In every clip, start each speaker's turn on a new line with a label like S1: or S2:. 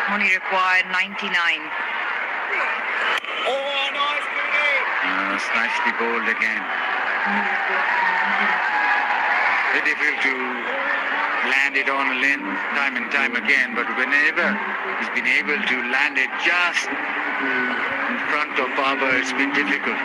S1: Only required 99.
S2: Oh, nice booty!
S3: Nicely bowled again. Very difficult to land it on a length time and time again, but whenever he's been able to land it just in front of Babar, it's been difficult.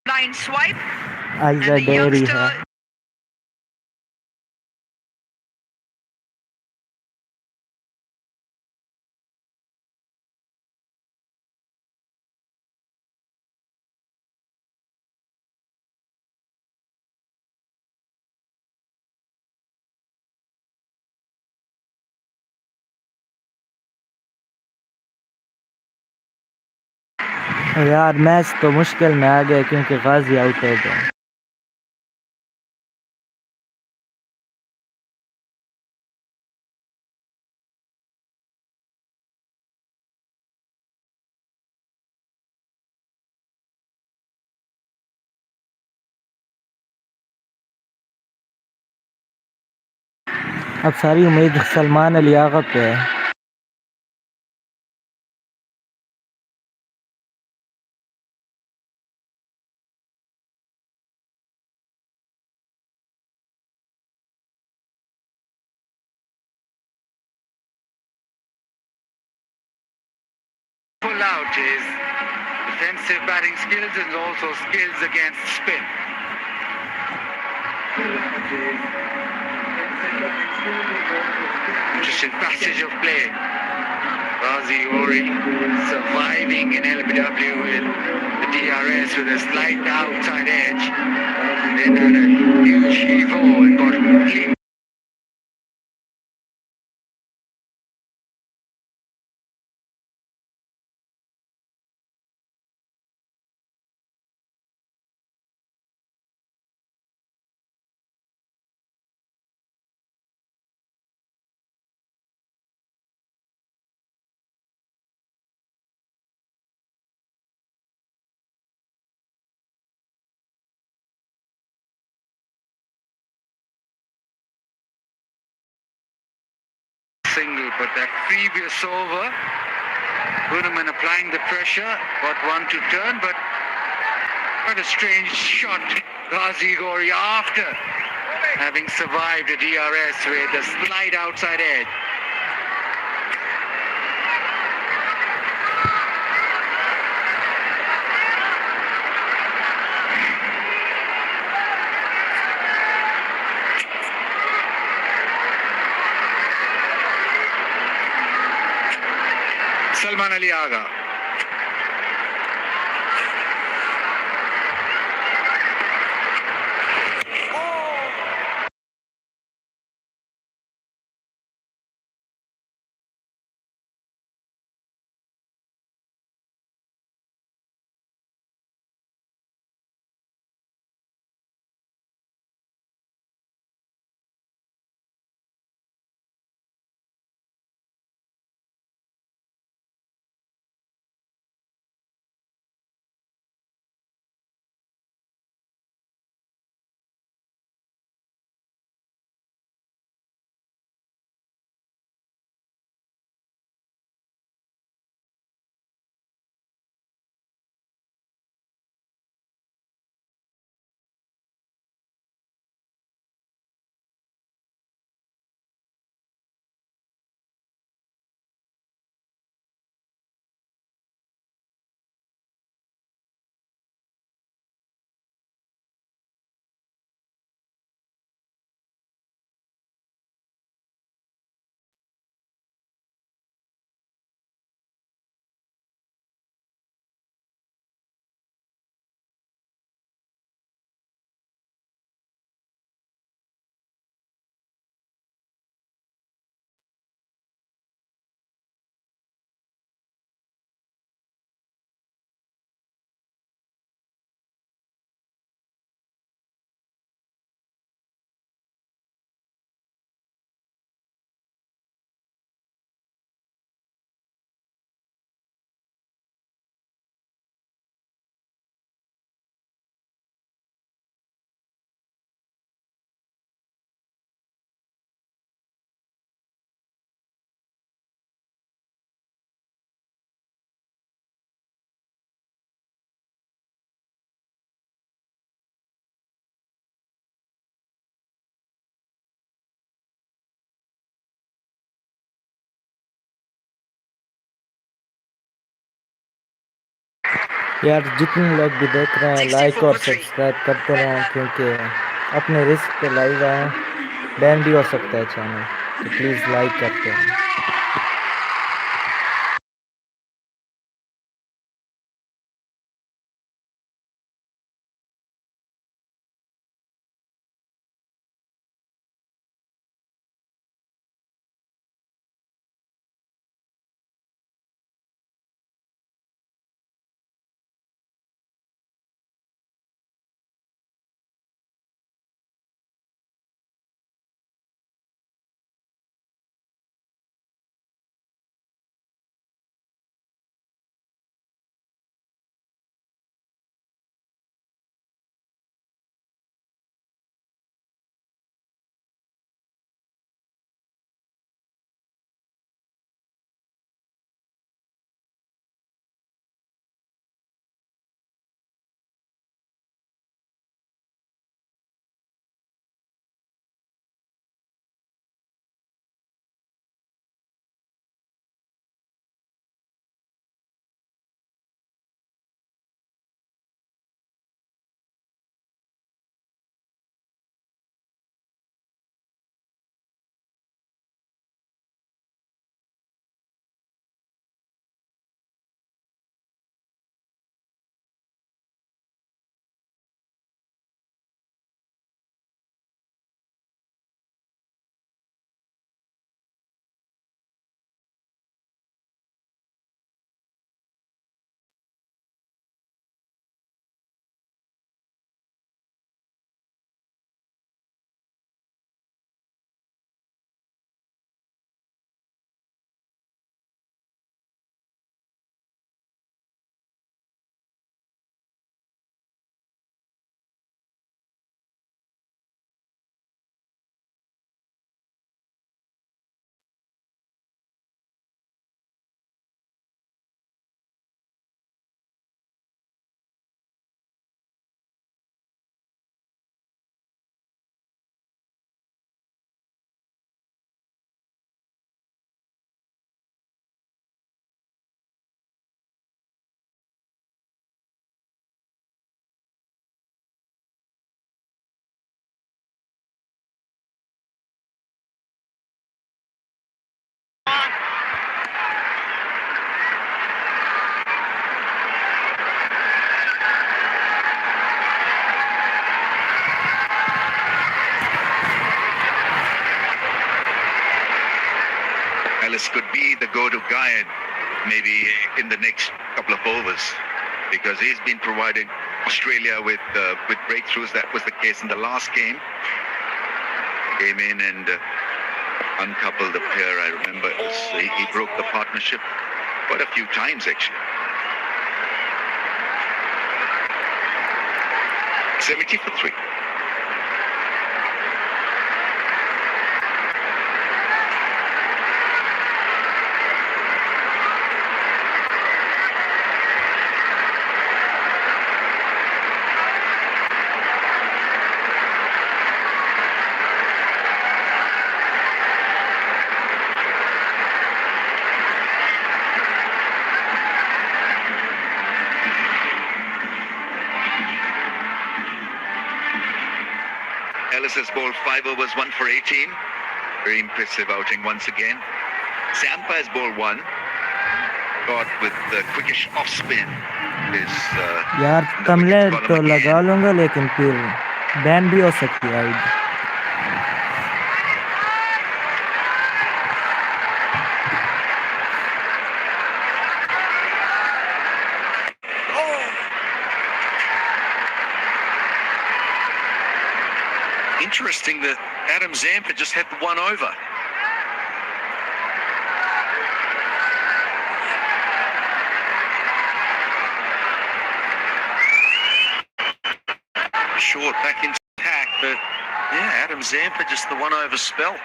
S1: Line swipe.
S4: आज
S1: And the
S4: dairy है
S1: youngster
S4: यार match तो मुश्किल में आ गया क्योंकि गाजी out हो गया अब सारी उम्मीद सलमान अली आगा पे है
S3: Pull out his defensive batting skills and also skills against spin. Interesting passage of play. Ghazi Ori surviving in LBW with the DRS with a slight outside edge. Then had a huge heave-ho and got clean. Single, but that previous over Gunaman applying the pressure, got one to turn, but what a strange shot. Ghazi Gori after having survived the DRS with a slight outside edge. Salman Ali Aga.
S4: यार जितने लोग भी देख रहे हैं like
S1: 64
S4: और
S1: for 3.
S4: Subscribe करते रहें, क्योंकि अपने रिस्क पे लाइव आए, बैन भी हो सकता है चैनल, तो प्लीज़ लाइक करते हैं।
S3: Ellis could be the go-to guy maybe in the next couple of overs, because he's been providing Australia with breakthroughs. That was the case in the last game. Came in and uncoupled the pair. I remember he broke the partnership quite a few times actually. 70 for 3. Ellis has bowled 5 overs, 1 for 18. Very impressive outing once again. Zampa has bowled 1. Got with the quickish off spin.
S4: यार तमले तो लगा लूंगा, लेकिन फिर ban भी हो सकती है।
S2: Interesting that Adam Zampa just had the 1 over. Short back into attack, but yeah, Adam Zampa just the 1 over spell.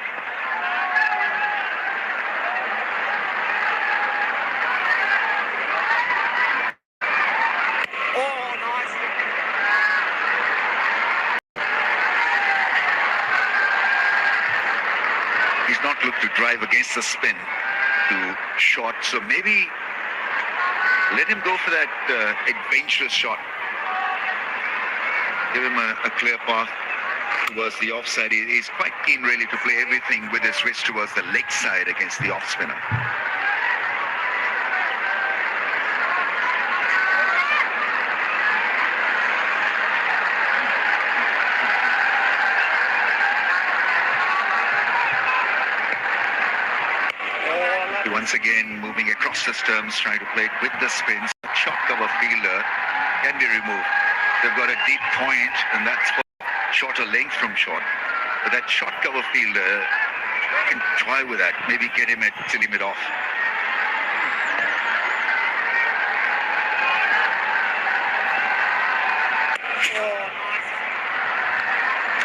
S3: He's not looked to drive against the spin to short, so maybe let him go for that adventurous shot. Give him a clear path towards the offside. He's quite keen really to play everything with his wrist towards the leg side against the off spinner. Once again moving across the stumps, trying to play it with the spins. Short cover fielder can be removed. They've got a deep point, and that's for shorter length from short. But that short cover fielder can try with that. Maybe get him at silly mid off.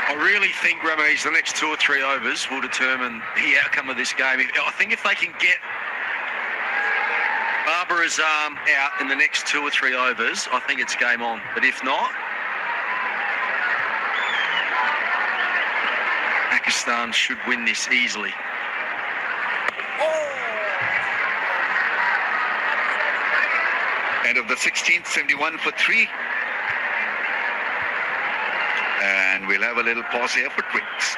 S2: I really think, Ramesh, the next 2 or 3 overs will determine the outcome of this game. I think if they can get Babar Azam out in the next 2 or 3 overs, I think it's game on. But if not, Pakistan should win this easily.
S3: End of the 16th, 71 for 3. And we'll have a little pause here for drinks.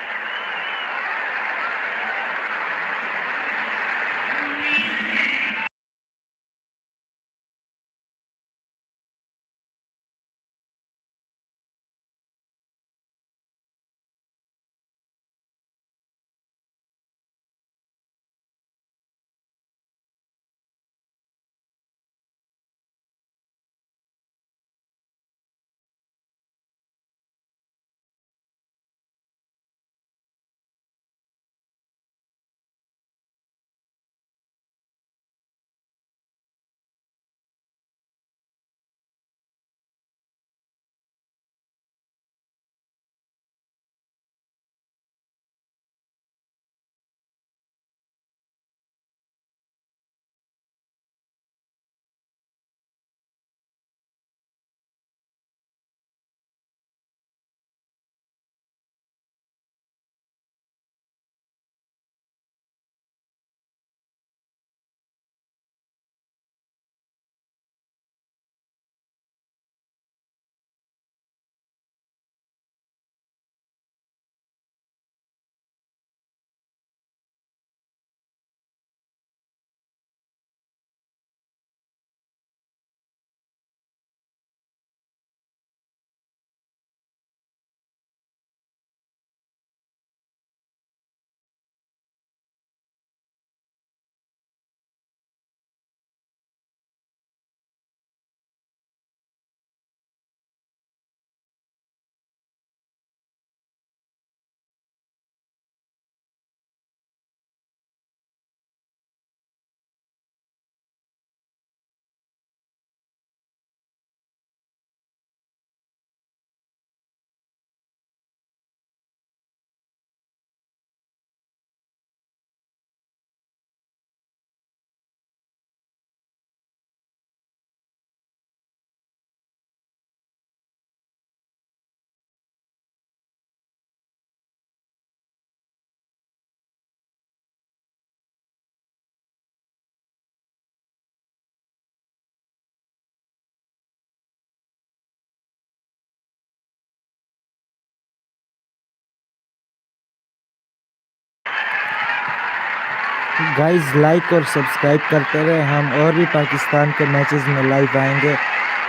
S4: Guys like और subscribe करते रहे, हम और भी पाकिस्तान के matches में live आएंगे,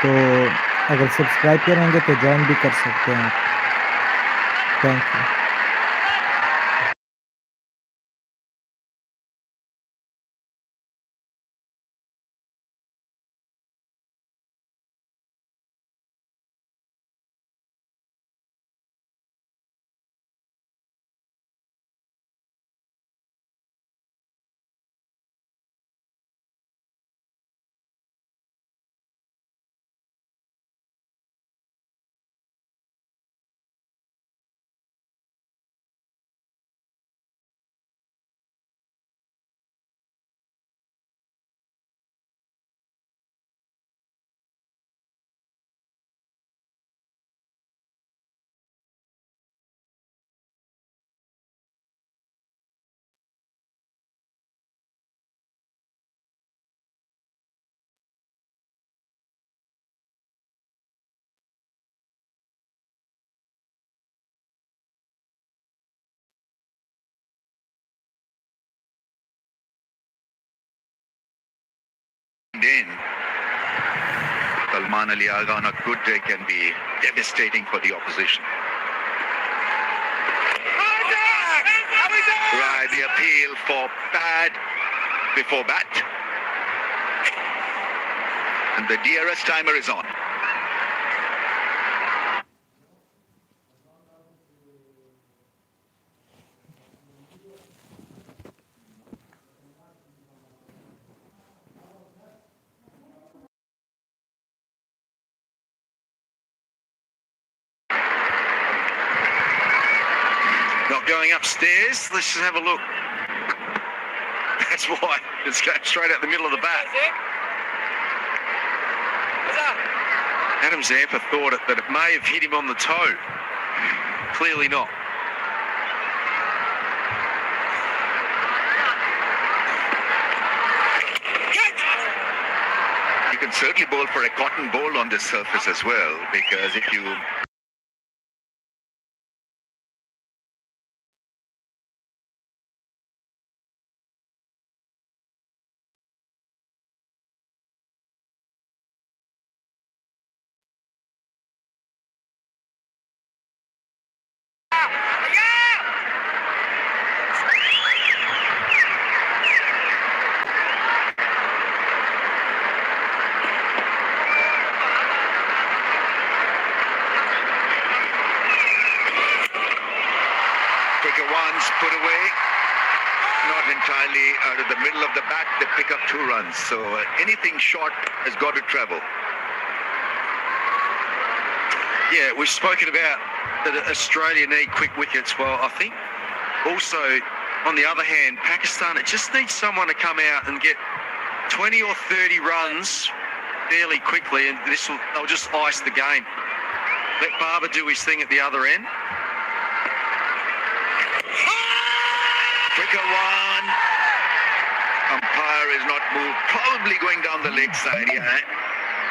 S4: तो अगर सब्सक्राइब करेंगे तो ज्वाइन भी कर सकते हैं आप। Thank you.
S3: In Salman Ali Agha on a good day can be devastating for the opposition. Right, the appeal for pad before bat. And the DRS timer is on.
S2: Not going upstairs. Let's just have a look. That's why. It's going straight out the middle of the bat. Adam Zampa thought that it may have hit him on the toe. Clearly not.
S3: You can certainly bowl for a cotton bowl on this surface as well, because if you ones put away, not entirely out of the middle of the bat, they pick up 2 runs. So anything short has got to travel.
S2: Yeah, we've spoken about that Australia need quick wickets. Well, I think also, on the other hand, Pakistan, it just needs someone to come out and get 20 or 30 runs fairly quickly, and they'll just ice the game. Let Barber do his thing at the other end.
S3: Quicker one. Umpire is not moved. Probably going down the leg side. Yeah,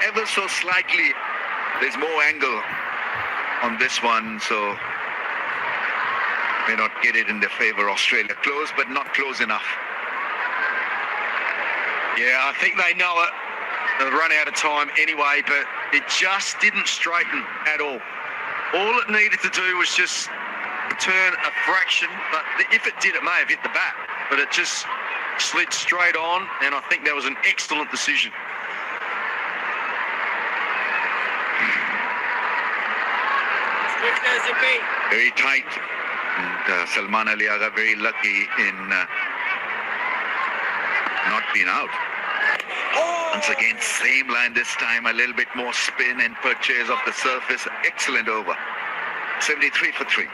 S3: ever so slightly. There's more angle on this one, so may not get it in their favor. Australia close, but not close enough.
S2: Yeah, I think they know it. They've run out of time anyway, but it just didn't straighten at all. All it needed to do was just turn a fraction, but if it did, it may have hit the bat, but it just slid straight on, and I think that was an excellent decision.
S3: Very tight, and Salman Ali Agha very lucky in not being out. Once again, same line this time, a little bit more spin and purchase of the surface. Excellent over. 73 for 3.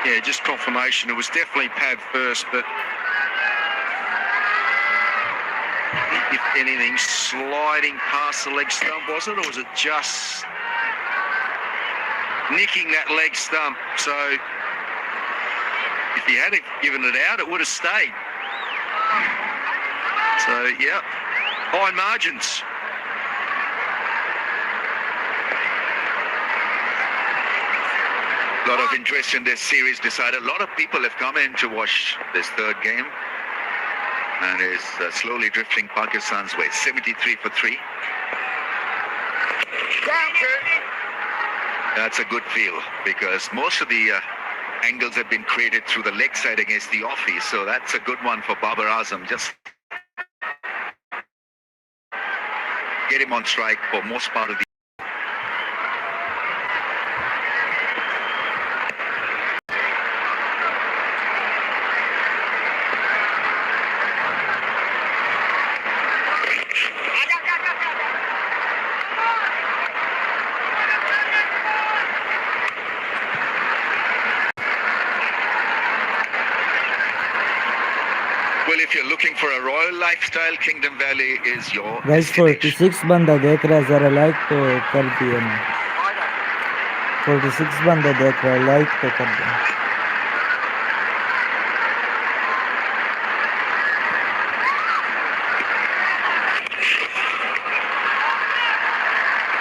S2: Yeah, just confirmation. It was definitely pad first, but if anything, sliding past the leg stump, was it? Or was it just nicking that leg stump? So if he had given it out, it would have stayed. So, yeah, high margins.
S3: lot of interest in this series decided. A lot of people have come in to watch this third game. And is slowly drifting Pakistan's way. 73 for 3. That's a good feel because most of the angles have been created through the leg side against the offie. So that's a good one for Babar Azam. Just get him on strike for most part of the. Well, if you're looking for a royal lifestyle, Kingdom Valley is your
S4: guys
S3: destination.
S4: 46 बंदा देख रहा है, ज़रा like तो कर दिए ना। 46 बंदा देख रहा है, लाइक तो कर दो।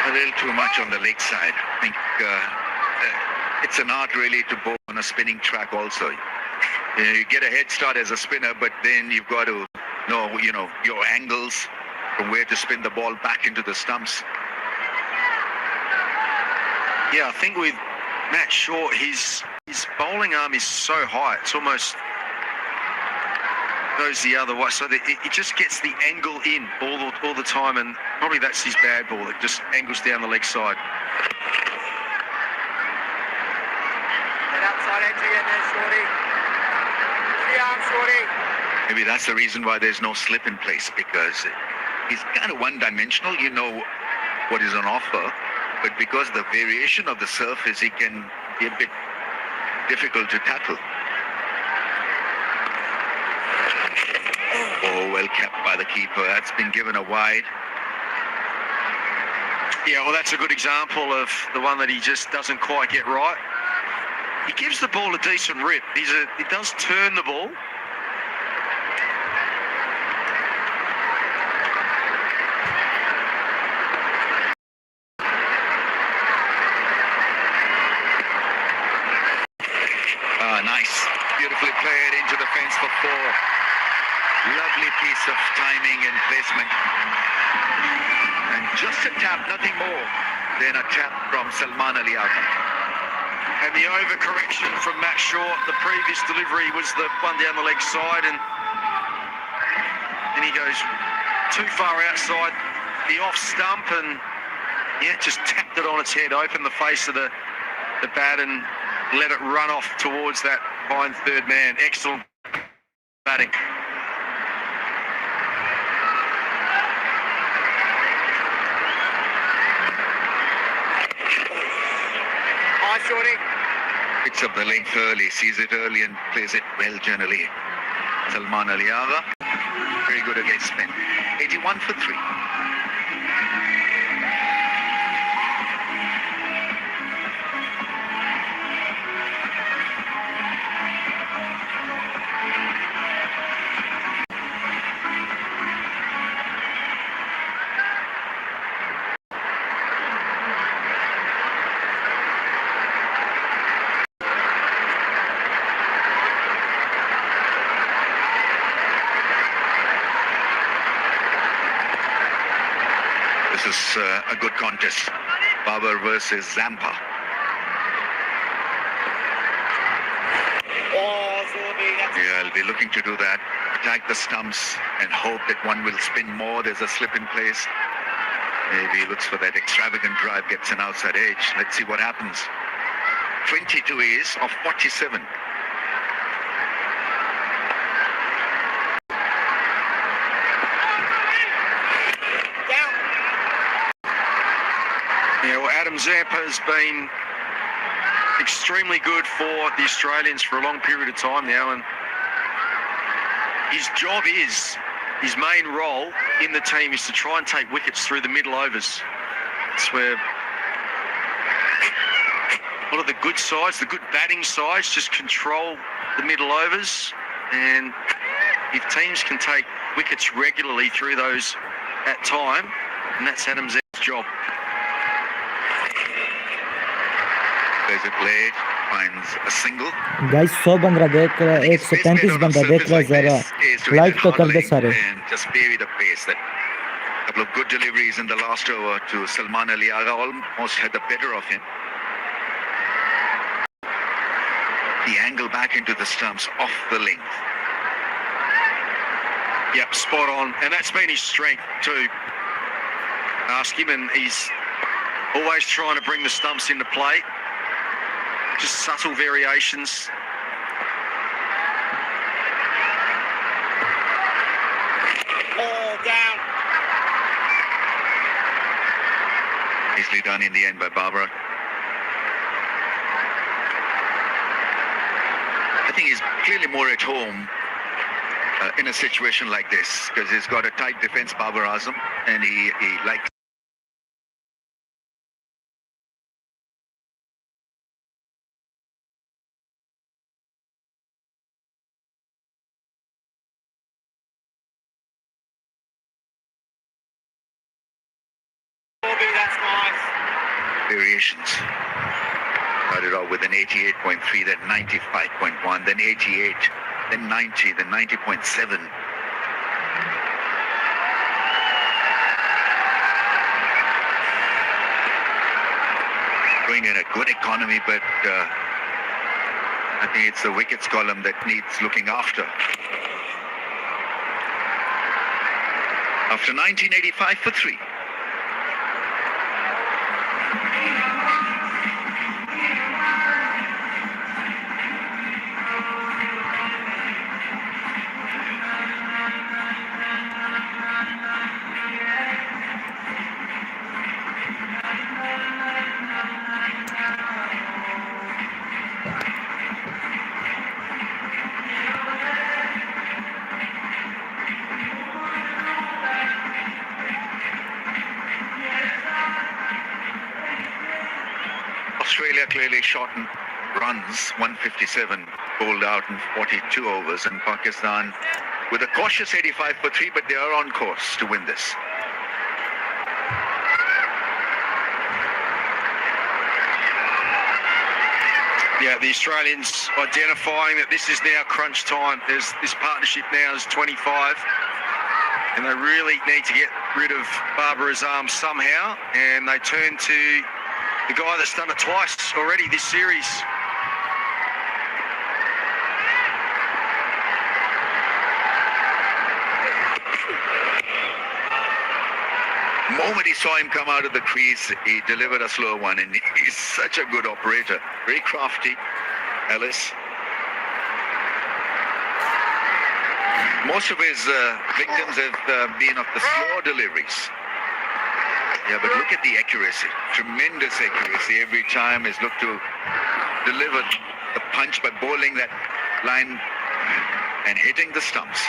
S3: A little too much on the leg side. I think it's an art really to bowl on a spinning track also. You get a head start as a spinner, but then you've got to know, your angles from where to spin the ball back into the stumps.
S2: Yeah, I think with Matt Short, his bowling arm is so high, it's almost goes the other way. So that it just gets the angle in all the time, and probably that's his bad ball. It just angles down the leg side.
S5: Get outside entry in there, Shorty. Free arm, Shorty.
S3: Maybe that's the reason why there's no slip in place, because he's kind of one-dimensional. You know what is on offer, but because the variation of the surface, he can be a bit difficult to tackle. Oh, well kept by the keeper. That's been given a wide.
S2: Yeah, well, that's a good example of the one that he just doesn't quite get right. He gives the ball a decent rip. He does turn the ball.
S3: Nice. Beautifully played into the fence for 4. Lovely piece of timing and placement. And just a tap, nothing more than a tap from Salman Ali Agha.
S2: And the overcorrection from Matt Short, the previous delivery was the one down the leg side, and then he goes too far outside the off stump, and yeah, just tapped it on its head, opened the face of the bat and let it run off towards that fine third man. Excellent batting.
S5: Hi, Shorty.
S3: Picks up the length early, sees it early and plays it well generally. Salman Ali Agha, very good against spin. 81 for 3. This is a good contest. Babar versus Zampa.
S5: Oh, Shorty, that's
S3: Yeah, I'll be looking to do that. Attack the stumps and hope that one will spin more. There's a slip in place. Maybe he looks for that extravagant drive, gets an outside edge. Let's see what happens. 22 is of 47.
S5: down.
S2: Yeah, well, Adam Zampa has been extremely good for the Australians for a long period of time now, and his job is, his main role in the team is to try and take wickets through the middle overs. It's where a lot of the good sides, the good batting sides, just control the middle overs, and if teams can take wickets regularly through those at time, and that's Adam Zampa's job.
S3: There's a play. finds a single.
S4: Guys 100 बंदा देख रहा
S3: I
S4: है,
S3: think his best bet
S4: 135
S3: on a
S4: बंदा देख
S3: surface
S4: रहा है,
S3: like
S4: जरा
S3: this is to hit
S4: like
S3: it
S4: तो
S3: hard
S4: कर दे
S3: length
S4: सारे.
S3: and just vary the pace. That couple of good deliveries in the last over to Salman Ali Agha almost had the better of him. The angle back into the stumps off the length.
S2: Yep, spot on. And that's been his strength too. Ask him, and he's always trying to bring the stumps into play. Just subtle variations.
S5: All down.
S3: Nicely done in the end by Barbara. I think he's clearly more at home in a situation like this because he's got a tight defense, Babar Azam, and he likes.
S5: Bobby, that's nice.
S3: Variations. Started off with an 88.3, then 95.1, then 88, then 90, then 90.7. Going in a good economy, but I think it's the wickets column that needs looking after. After 1985 for 3. Australia clearly shortened runs, 157, bowled out in 42 overs, and Pakistan with a cautious 85 for 3, but they are on course to win this.
S2: Yeah, the Australians identifying that this is now crunch time. There's this partnership now is 25, and they really need to get rid of Babar Azam somehow, and they turn to the guy that's done it twice already this series.
S3: The moment he saw him come out of the crease, he delivered a slow one, and he's such a good operator. Very crafty, Ellis. Most of his victims have been of the slow deliveries. Yeah, but look at the accuracy. Tremendous accuracy every time. He's looked to deliver the punch by bowling that line and hitting the stumps.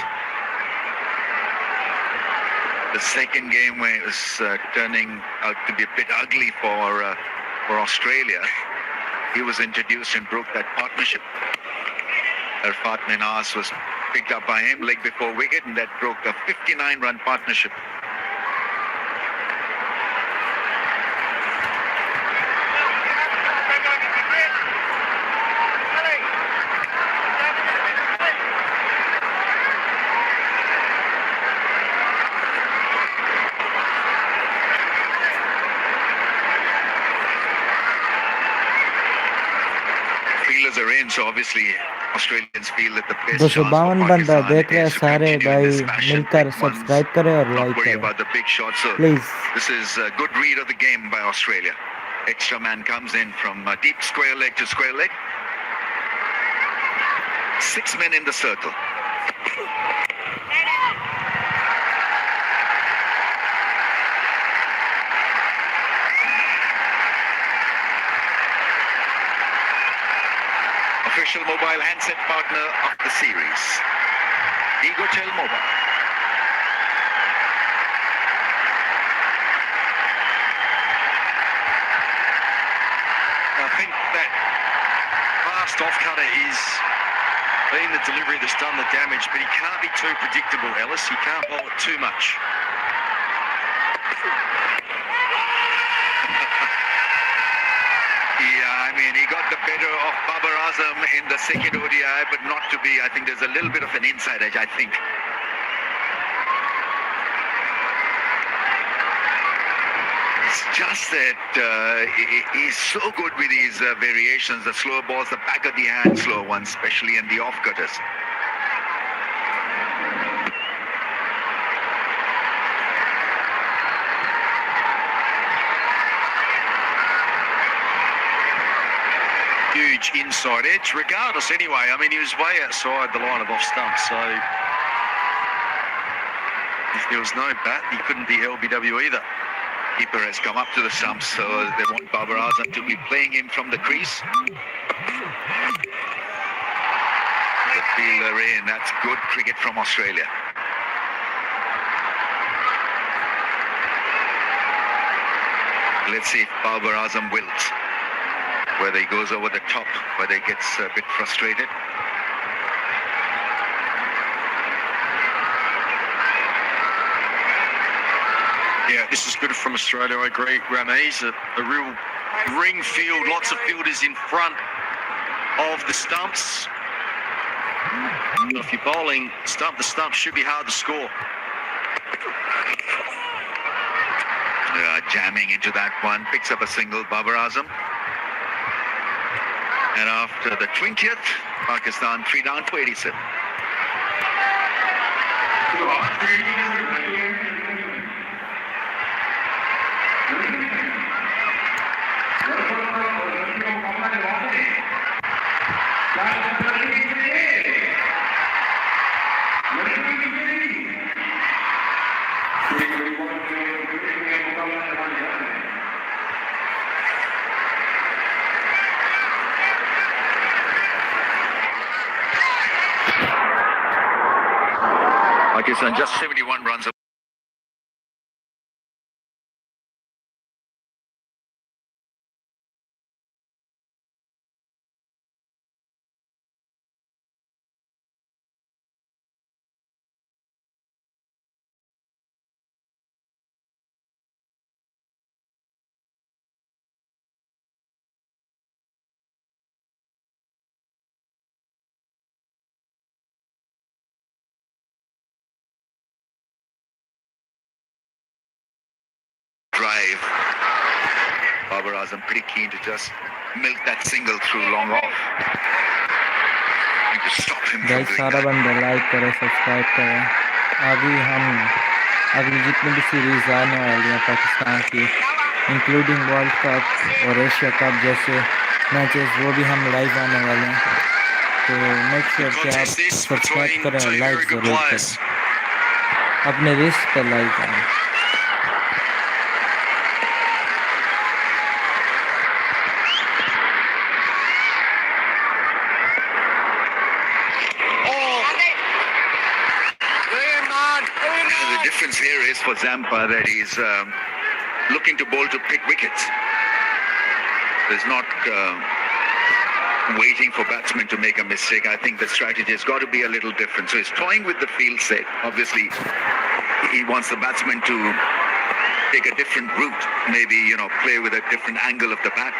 S3: The second game where it was turning out to be a bit ugly for Australia, he was introduced and broke that partnership. Arfat Minas was picked up by him leg before wicket, and that broke a 59-run partnership. Fielders are in, so obviously Australians feel that the best chance for
S4: 252 बंदा
S3: Pakistan
S4: देख रहे हैं,
S3: is to
S4: सारे
S3: continue in
S4: भाई
S3: this fashion.
S4: मिलकर
S3: Big ones,
S4: subscribe करें और
S3: not
S4: like
S3: worry
S4: करें
S3: about the big shots. So
S4: please.
S3: this is a good read of the game by Australia. Extra man comes in from deep square leg to square leg. 6 men in the circle. Official mobile handset partner of the series, Egotel Mobile.
S2: I think that fast off cutter is been the delivery that's done the damage, but he can't be too predictable, Ellis. He can't bowl it too much.
S3: Yeah, I mean, Again, he got the better of Babar Azam in the second ODI, but not to be. I think there's a little bit of an inside edge, I think. It's just that he's so good with his variations, the slower balls, the back of the hand slow ones, especially in the off-cutters.
S2: Huge inside edge, regardless anyway. I mean, he was way outside the line of off stump, so if there was no bat, he couldn't be LBW either.
S3: Keeper has come up to the stumps, so they want Babar Azam to be playing him from the crease. The fielder in, that's good cricket from Australia. Let's see if Babar Azam wilts. Whether he goes over the top, whether he gets a bit frustrated.
S2: Yeah, this is good from Australia, I agree. Ramesh, a real ring field, lots of fielders in front of the stumps. If you're bowling stump to stump, should be hard to score.
S3: Jamming into that one, picks up a single, Babar Azam. And after the 20th, Pakistan 3 down to 87. Pakistan just 71 runs. Drive. Babar Azam pretty keen to just milk that single through long off. Need to stop him from
S4: guys
S3: doing
S4: सारा
S3: that.
S4: बंदा like करें, subscribe करें। अभी हम अगली जितनी भी series आने वाली हैं पाकिस्तान की, इंक्लूडिंग वर्ल्ड कप और एशिया कप जैसे मैचेस, वो भी हम लाइव आने वाले हैं। तो मेक श्योर कि आप
S2: Contest this
S4: सब्सक्राइब
S2: between
S4: करें और
S2: two
S4: लाइक
S2: very good
S4: ज़रूर
S2: players.
S4: करें, अपने रिस्क पर लाइक करें।
S3: The difference here is for Zampa that he's looking to bowl to pick wickets. There's not waiting for batsmen to make a mistake. I think the strategy has got to be a little different. So he's toying with the field set. Obviously, he wants the batsman to take a different route, maybe, play with a different angle of the bat.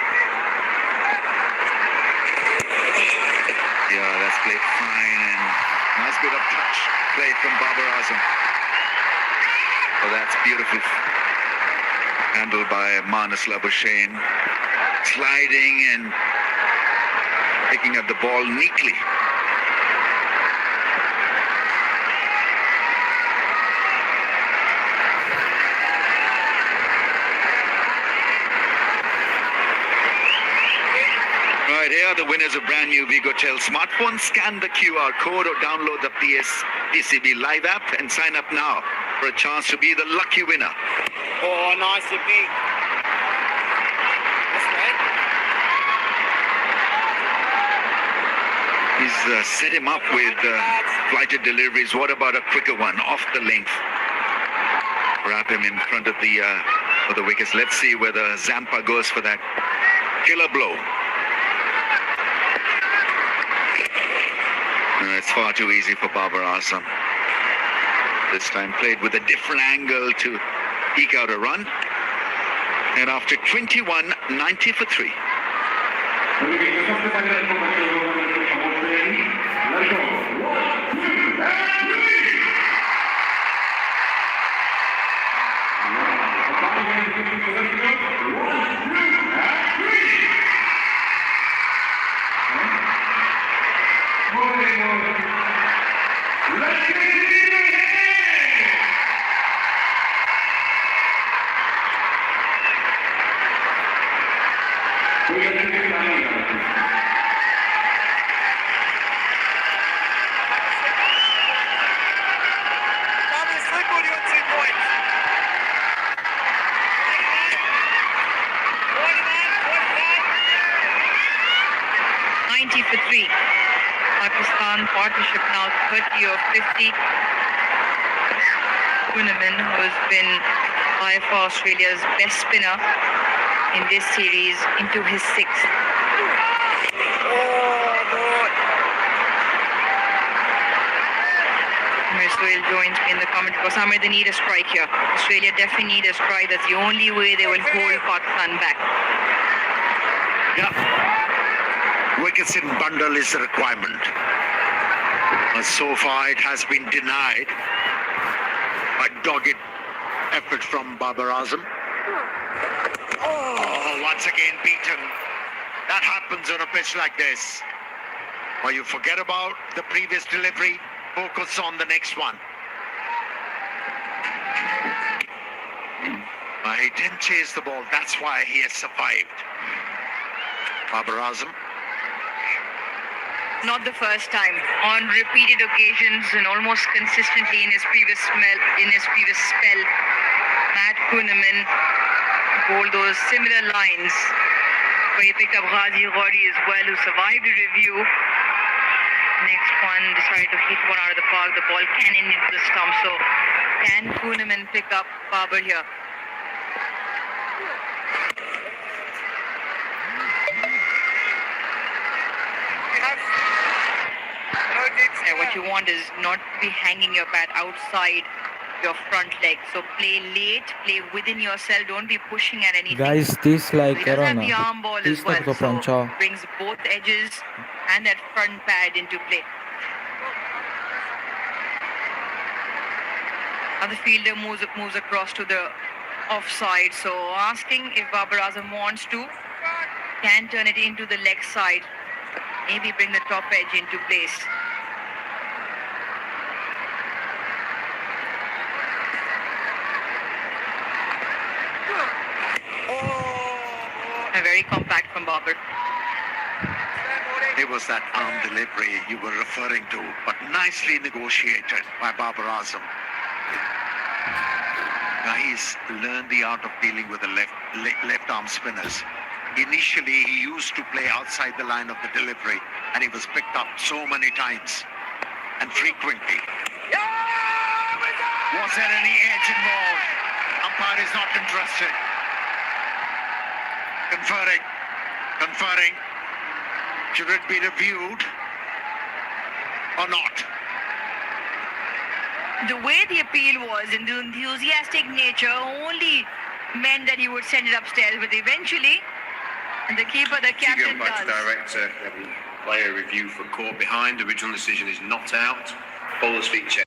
S3: Yeah, that's played fine, and nice bit of touch play from Babar Azam. Oh, that's beautiful. Handled by Manas Labuschagne. Sliding and picking up the ball neatly. Right, here are the winners of brand new Vigotel smartphones. Scan the QR code or download the PCB Live app and sign up now for a chance to be the lucky winner.
S5: Oh, nice and big. That's right.
S3: He's set him up with flighted deliveries. What about a quicker one off the length? Wrap him in front of the wickets. Let's see whether Zampa goes for that killer blow. No, it's far too easy for Babar Azam. This time played with a different angle to eke out a run. And after 21, 90 for 3.
S5: Tommy, slip on your 2 points.
S1: 90 for 3. Pakistan partnership now 30 of 50. Kuhneman, who has been by far Australia's best spinner in this series, into his 6th. Sohail joins me in the comment because Amir, they need a strike here. Australia definitely need a strike. That's the only way they will hold Pakistan back.
S3: Yeah. Wickets in bundle is a requirement. So far it has been denied. A dogged effort from Babar Azam. Oh, once again beaten. That happens on a pitch like this. Or you forget about the previous delivery, focus on the next one. He didn't chase the ball, that's why he has survived. Babar Azam.
S1: Not the first time. On repeated occasions and almost consistently in his previous spell, Matt Kuhneman bowled those similar lines where he picked up Ghazi Ghori as well, who survived a review. Next one decided to hit one out of the park. The ball cannoned into the stump. So can Kuhneman pick up Babar here? Yeah, what you want is not be hanging your bat outside your front leg. So play late, play within yourself. Don't be pushing at anything.
S4: Guys, this like
S1: He does have
S4: corona.
S1: the arm ball
S4: This
S1: as well,
S4: to
S1: so
S4: pancha.
S1: brings both edges and that front pad into play. Now the fielder moves across to the offside. So asking if Babar Azam wants to, can turn it into the leg side. Maybe bring the top edge into place. Very compact from Babar.
S3: It was that arm delivery you were referring to, but nicely negotiated by Babar Azam. Now he's learned the art of dealing with the left arm spinners. Initially, he used to play outside the line of the delivery, and he was picked up so many times and frequently. Was there any edge involved? Umpire is not interested. Conferring. Should it be reviewed or not?
S1: The way the appeal was and the enthusiastic nature only meant that he would send it upstairs, but eventually the keeper, the captain
S6: Going back to
S1: does.
S6: director, player review for caught behind. Original decision is not out. Bowler's feet check.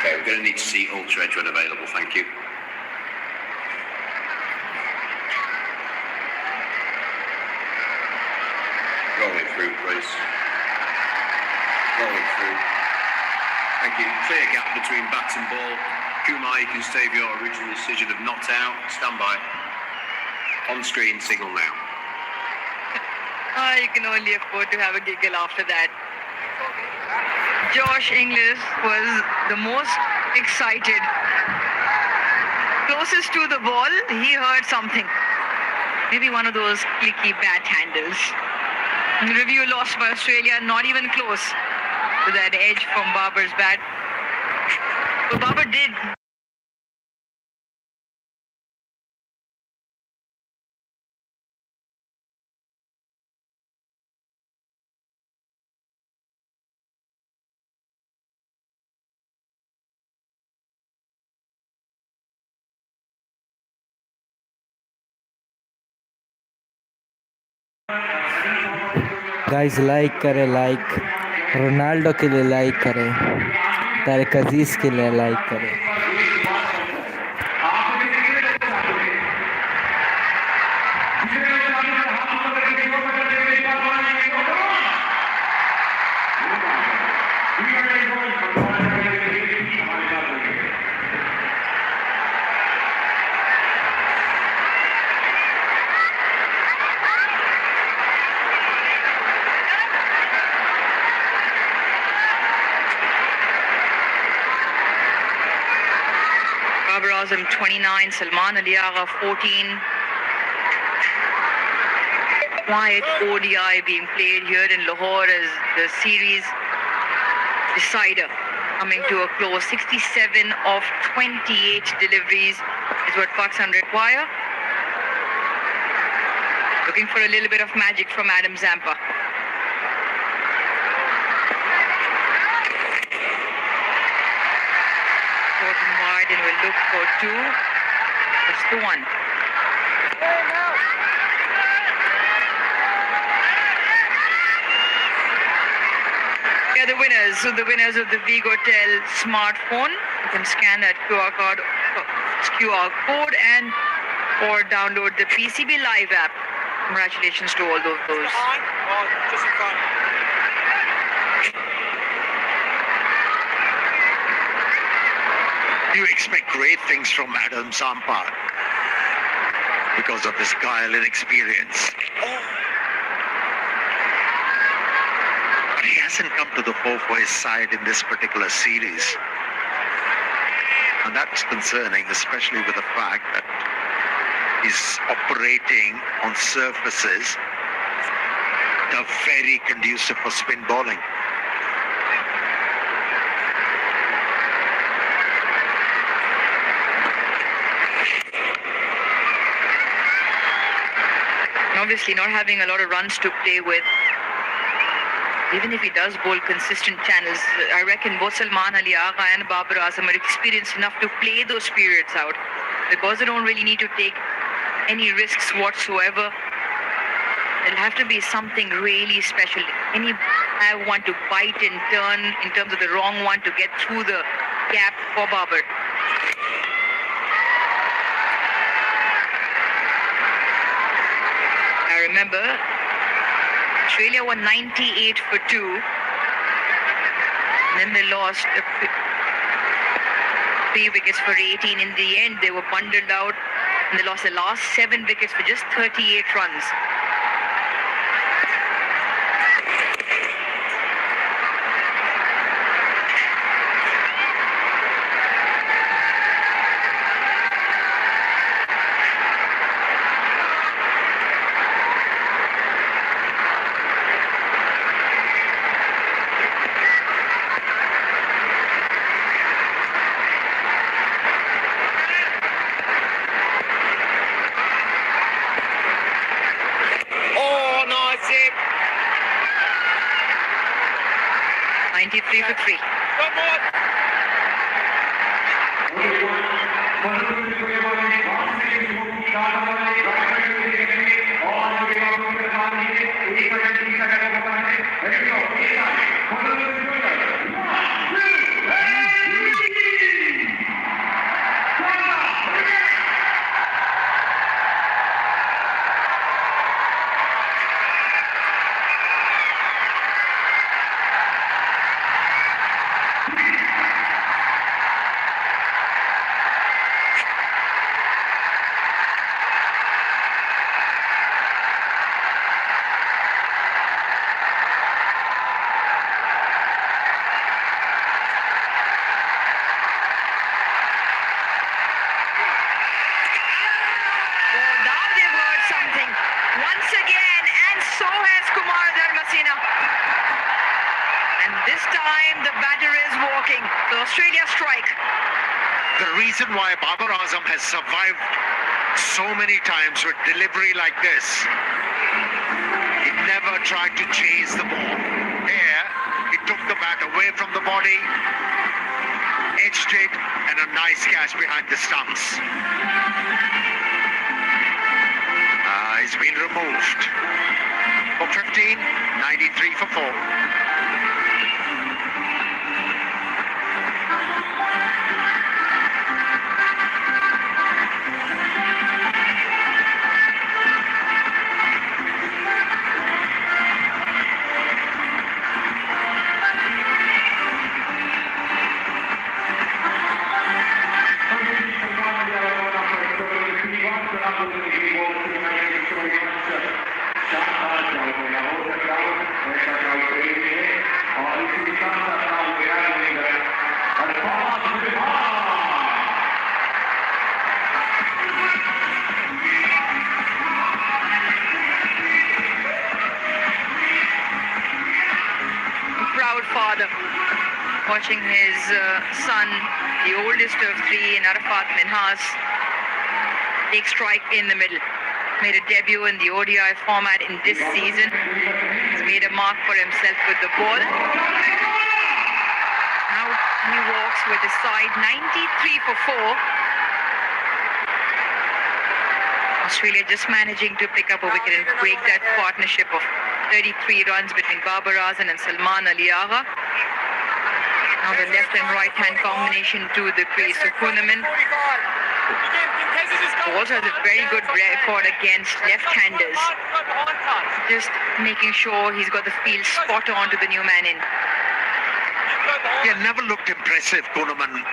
S6: Okay, we're going to need to see ultra edge when available. Thank you. Rolling through, please. Rolling through. Thank you. Clear gap between bat and ball. Kumar, you can stave your original decision of not out. Stand by. On screen, signal now.
S1: You can only afford to have a giggle after that. Josh Inglis was the most excited. Closest to the ball, he heard something. Maybe one of those clicky bat handles. Review lost by Australia, not even close to that edge from Babar's bat. So Babar did
S4: guys like करे, like Ronaldo के लिए like करे, तारिक अजीज के लिए like करे।
S1: Babar Azam 29, Salman Ali Agha 14. Quiet ODI being played here in Lahore as the series decider coming to a close. 67 of 28 deliveries is what Pakistan require. Looking for a little bit of magic from Adam Zampa. Short and wide, and we'll look for two. That's the one. Yeah, the winners. So the winners of the Vigotel smartphone. You can scan that QR code and or download the PCB Live app. Congratulations to all those.
S5: Behind? Oh, just in front.
S3: You expect great things from Adam Zampa because of his guile and experience. But he hasn't come to the fore for his side in this particular series. And that's concerning, especially with the fact that he's operating on surfaces that are very conducive for spin bowling.
S1: Obviously not having a lot of runs to play with. Even if he does bowl consistent channels, I reckon both Salman Ali Agha and Babar Azam are experienced enough to play those periods out because they don't really need to take any risks whatsoever. There'll have to be something really special. Any one to bite and turn in terms of the wrong one to get through the gap for Babar. Remember, Australia won 98 for 2. Then they lost 3 wickets for 18. In the end, they were bundled out and they lost the last 7 wickets for just 38 runs.
S5: Oh, nice hit.
S1: 93 for 3.
S5: One more.
S1: So Australia strike.
S3: The reason why Babar Azam has survived so many times with delivery like this, he never tried to chase the ball. Here, he took the bat away from the body, edged it, and a nice catch behind the stumps. He's been removed for 50. 15, 93 for 4.
S1: Proud father watching his son, the oldest of three, in Arafat Minhas, take strike in the middle. Made a debut in the ODI format in this season. He's made a mark for himself with the ball. Now he walks with his side, 93 for 4. Australia just managing to pick up a wicket and break that partnership of 33 runs between Babar Azam and Salman Ali Agha. Now the left and right hand combination to the crease. So Kuhneman also has a very good record against left-handers. Just making sure he's got the field spot on to the new man in.
S3: He never looked impressive, Kuhneman.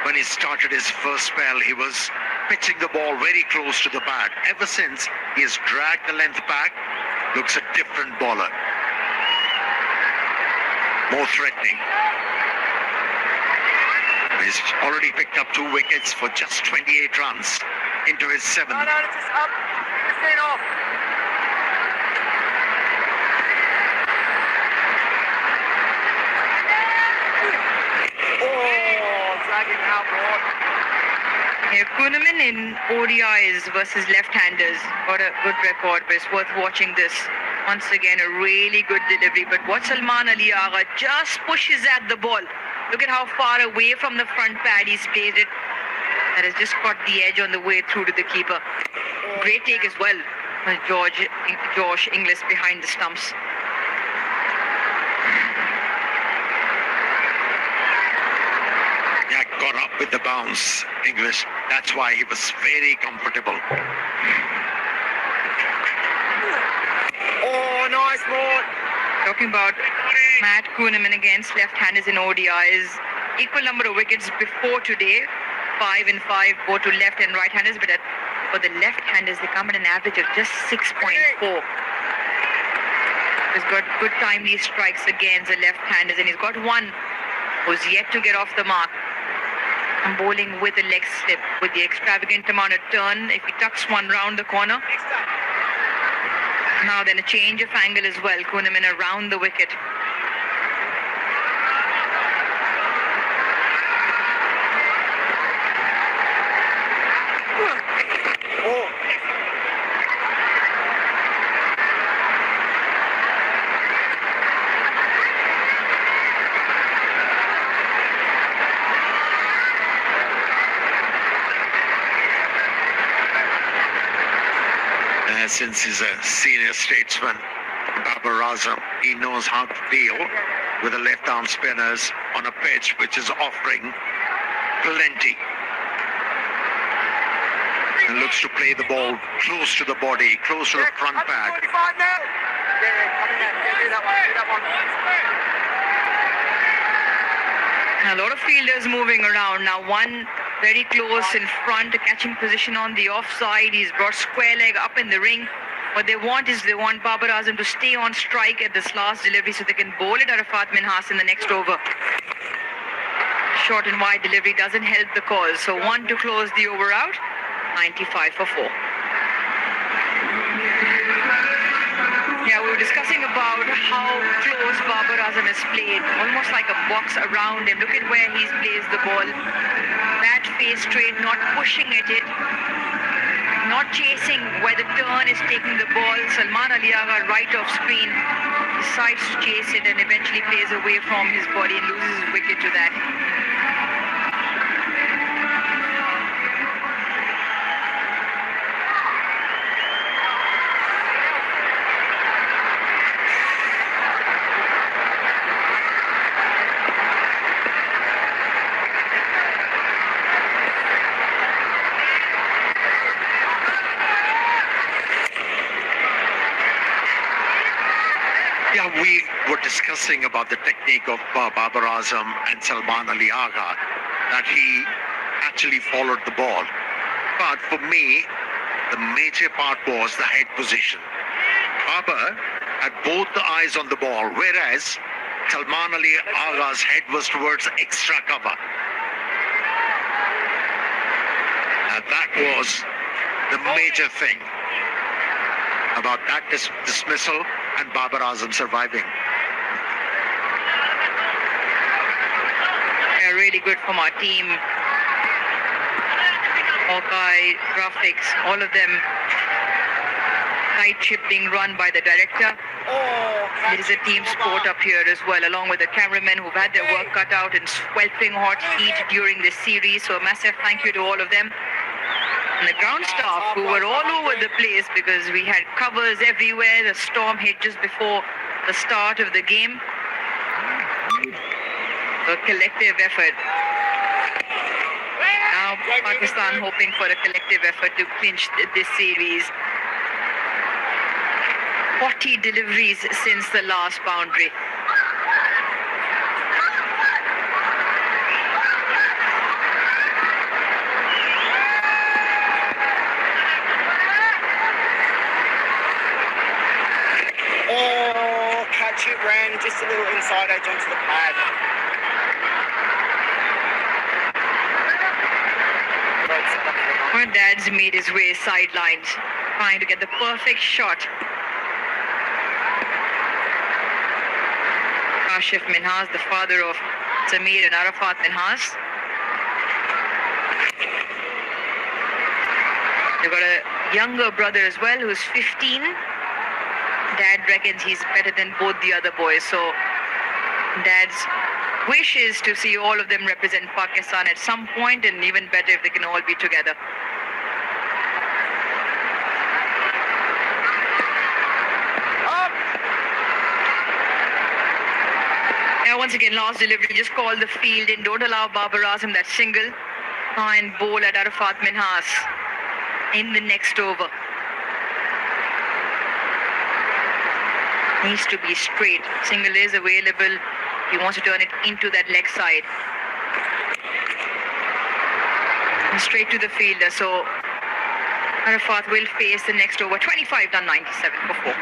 S3: When he started his first spell, he was pitching the ball very close to the bat. Ever since, he has dragged the length back, looks a different bowler. More threatening. He's already picked up 2 wickets for just 28 runs into his 7th.
S5: No, it's just up. 15 off. Oh, dragging out, ball.
S1: Yeah, Kuhneman in ODIs versus left-handers got a good record, but it's worth watching this. Once again, a really good delivery. But what Salman Ali Agha just pushes at the ball. Look at how far away from the front pad he's played it. That has just got the edge on the way through to the keeper. Great take as well. Josh Inglis behind the stumps.
S3: Yeah, got up with the bounce, English. That's why he was very comfortable.
S5: Oh, nice ball.
S1: Talking about Matt Kuhneman against left-handers in ODIs. Equal number of wickets before today. 5 and 5, both to left and right-handers. But for the left-handers, they come at an average of just 6.4. He's got good timely strikes against the left-handers. And he's got one who's yet to get off the mark. And bowling with a leg slip. With the extravagant amount of turn, if he tucks one round the corner. Now then a change of angle as well. Kuhneman around the wicket.
S3: Since he's a senior statesman, Babar Azam, he knows how to deal with the left-arm spinners on a pitch which is offering plenty. And looks to play the ball close to the body, close to the front pad.
S5: 45 now. Yeah, come in there. Yeah, do that one.
S1: A lot of fielders moving around. Now one very close in front, catching position on the offside. He's brought square leg up in the ring. What they want Babar Azam to stay on strike at this last delivery so they can bowl it Arafat Minhas in the next over. Short and wide delivery doesn't help the cause. So one to close the over out. 95 for 4. Yeah, we were discussing about how close Babar Azam has played. Almost like a box around him. Look at where he's placed the ball. Bat face straight, not pushing at it. Not chasing where the turn is taking the ball. Salman Ali Agha right off screen decides to chase it and eventually plays away from his body and loses his wicket to that.
S2: discussing about the technique of Babar Azam and Salman Ali Agha, that he actually followed the ball. But for me, the major part was the head position. Babar had both the eyes on the ball, whereas Salman Ali Agha's head was towards extra cover. And that was the major thing about that dismissal and Babar Azam surviving.
S1: Yeah, really good from our team. Hawkeye, graphics, all of them. Tight ship being run by the director. It is a team sport up here as well, along with the cameramen who've had their work cut out in sweltering hot heat during this series. So a massive thank you to all of them. And the ground staff who were all over the place because we had covers everywhere. The storm hit just before the start of the game. A collective effort. Now Pakistan hoping for a collective effort to clinch this series. 40 deliveries since the last boundary.
S5: Oh, catch it, ran just a little inside edge onto the pad.
S1: Our dad's made his way sidelines, trying to get the perfect shot. Kashif Minhas, the father of Sameer and Arafat Minhas. They've got a younger brother as well who's 15. Dad reckons he's better than both the other boys. So Dad's wish is to see all of them represent Pakistan at some point, and even better if they can all be together. Now once again, last delivery, just call the field and don't allow Babar Azam that single. And bowl at Arafat Minhas in the next over. Needs to be straight. Single is available. He wants to turn it into that leg side. And straight to the fielder. So Arafat will face the next over. 25 done, 97 for 4.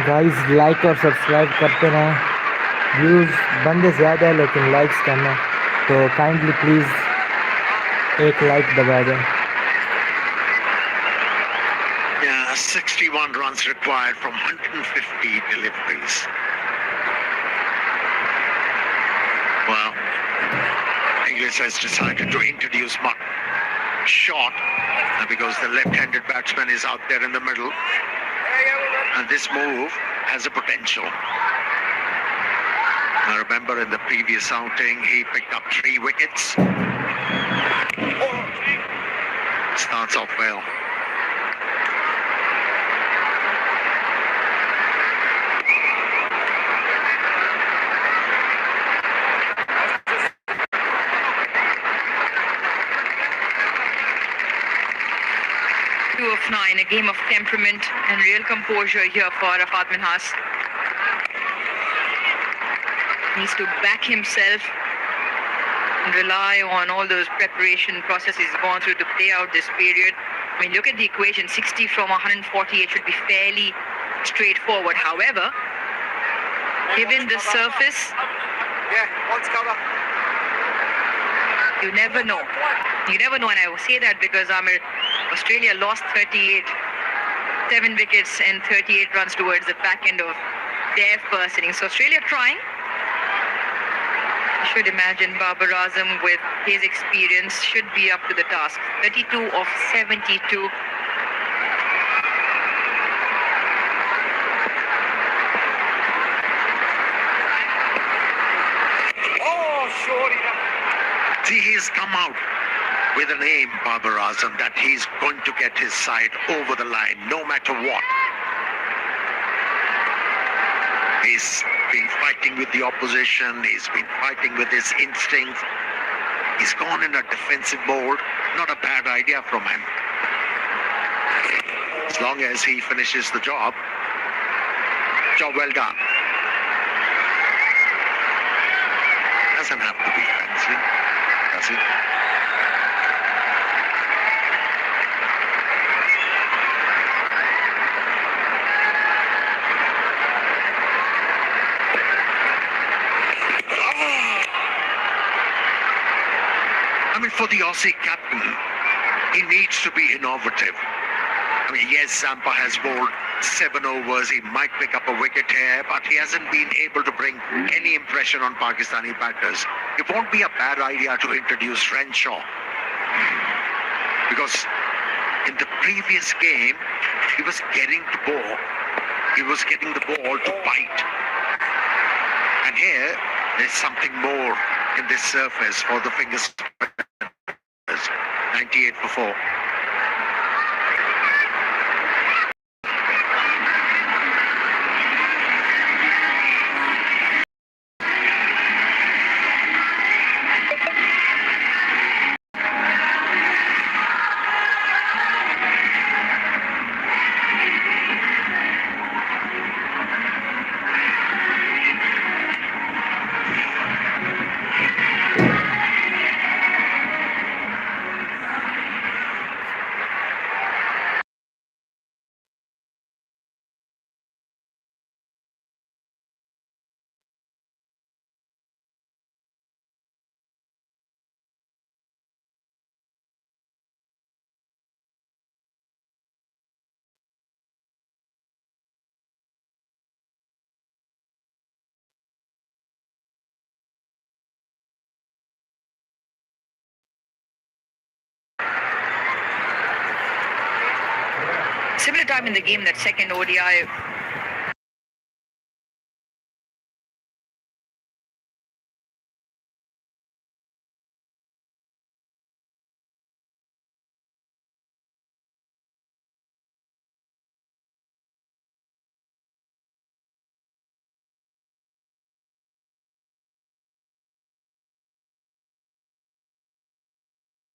S4: Guys like और subscribe करते रहें. Views बंदे ज़्यादा है लेकिन likes कम है, तो kindly please एक लाइक दबा दें.
S2: Yeah, 61 runs required from 150 deliveries. Well, English has decided to introduce shot because the left-handed batsman is out there in the middle. And this move has a potential. I remember in the previous outing, he picked up 3 wickets. Starts off well.
S1: Of 9, a game of temperament and real composure here for Arafat Minhas. Needs to back himself and rely on all those preparation processes he's gone through to play out this period. I mean, look at the equation. 60 from 148 should be fairly straightforward. However, given the surface, you never know. You never know, and I will say that because Australia lost 38, 7 wickets and 38 runs towards the back end of their first innings. So Australia trying. I should imagine Babar Azam with his experience should be up to the task. 32 of 72.
S3: See, he's come out with an aim, Babarazan, that he's going to get his side over the line, no matter what. He's been fighting with the opposition. He's been fighting with his instincts. He's gone in a defensive mode. Not a bad idea from him. As long as he finishes the job well done. Doesn't have to be fancy, does it? I mean, for the Aussie captain, he needs to be innovative. I mean, yes, Zampa has bowled 7 overs. He might pick up a wicket here, but he hasn't been able to bring any impression on Pakistani batters. It won't be a bad idea to introduce Renshaw, because in the previous game, he was getting the ball. He was getting the ball to bite. And here, there's something more in this surface for the finger spinners. 98 for 4.
S1: Similar time in the game, that second ODI.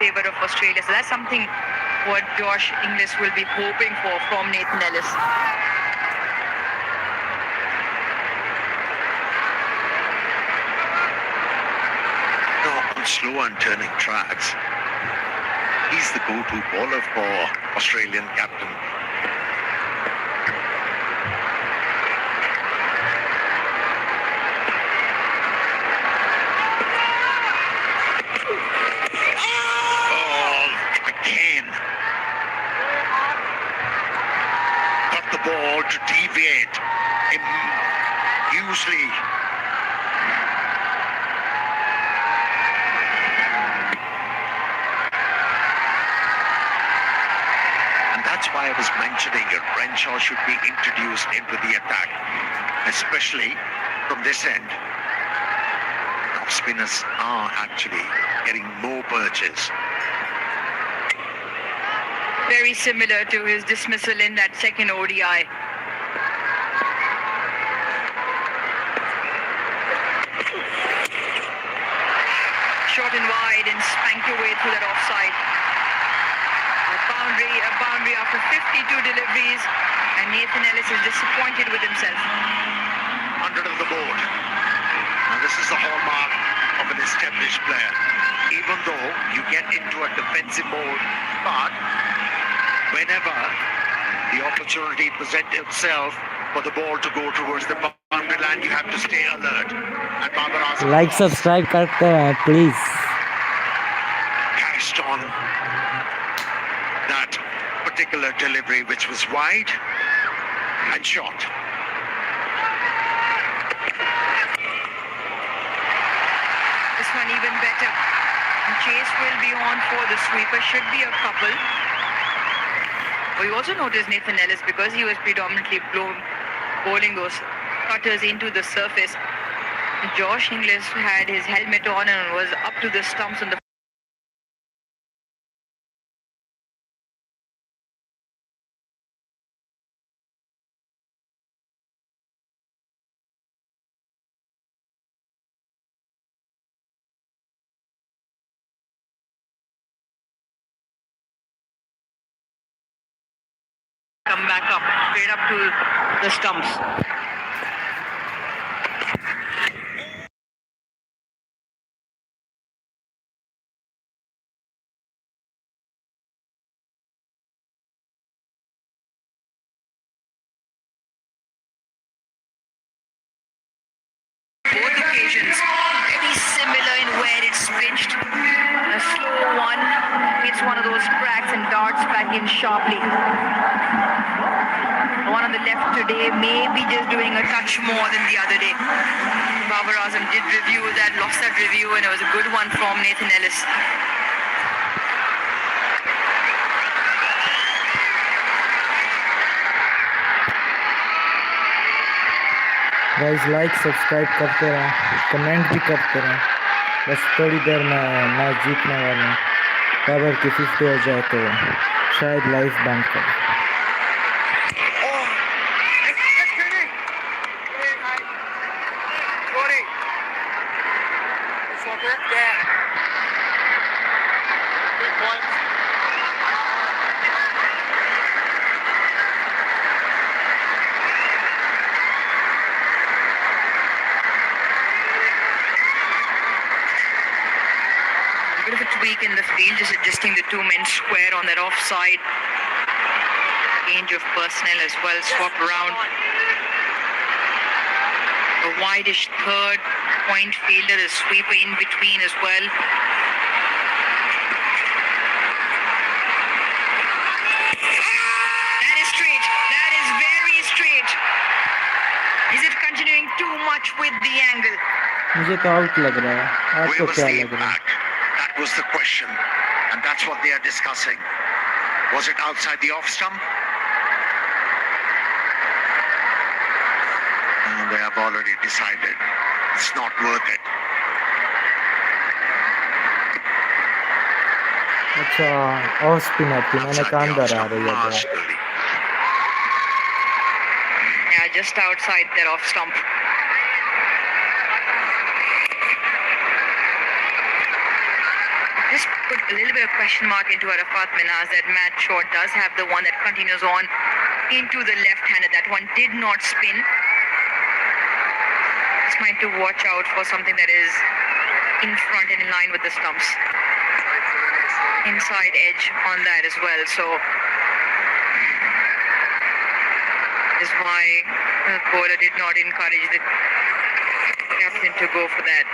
S1: Favor of Australia. So that's something what Josh Inglis will be hoping for from Nathan Ellis.
S3: On slow and turning tracks, he's the go-to bowler for Australian captain. Ball to deviate usually. And that's why I was mentioning it. Renshaw should be introduced into the attack, especially from this end. Off spinners are actually getting more perches.
S1: Very similar to his dismissal in that second ODI. Short and wide and spanked away through that offside. A boundary after 52 deliveries, and Nathan Ellis is disappointed with himself.
S3: 100 of the board. Now this is the hallmark of an established player. Even though you get into a defensive mode, but whenever the opportunity presents itself for the ball to go towards the boundary line, you have to stay alert. And Babarazan
S4: like subscribe करते हैं please.
S3: cashed on that particular delivery, which was wide and short.
S1: This one even better. And chase will be on for the sweeper. Should be a couple. But you also notice Nathan Ellis, because he was predominantly bowling those cutters into the surface. Josh Inglis had his helmet on and was up to the stumps on the come back up, straight up to the stumps. Both occasions very similar in where it's pitched. A slow one, it's one of those cracks and darts back in sharply. The one on the left today may be just doing a touch more than the other day. Babar Azam did review that, lost that review, and it was a good one from Nathan Ellis.
S4: Guys like subscribe करते रहें, comment भी करते रहें। बस थोड़ी देर में match जीतने वाले हैं। बाबर की 50 हो जाए तो शायद लाइव बंद कर।
S1: Bit of a tweak in the field, just adjusting the two men square on that offside. Change of personnel as well, swap around. A wideish third point fielder, a sweeper in between as well. That is straight. That is very straight. Is it continuing too much with the angle?
S4: मुझे तो out लग रहा है, आपको
S2: Where was
S4: क्या
S2: the
S4: लग रहा है?
S2: impact? That was the question, and that's what they are discussing. Was it outside the off stump? And they have already decided it's not worth it.
S4: अच्छा ऑफ स्पिनर थी, मैंने
S2: Outside
S4: कहा
S2: the
S4: अंदर
S2: off
S4: आ
S2: stump,
S4: रही है ball.
S2: marginally.
S1: Yeah, just outside that off stump. Just put a little bit of question mark into Arafat Minhas that Matt Short does have the one that continues on into the left-hander. That one did not spin. Just mind to watch out for something that is in front and in line with the stumps. Inside edge on that as well. So that is why the bowler did not encourage the captain to go for that.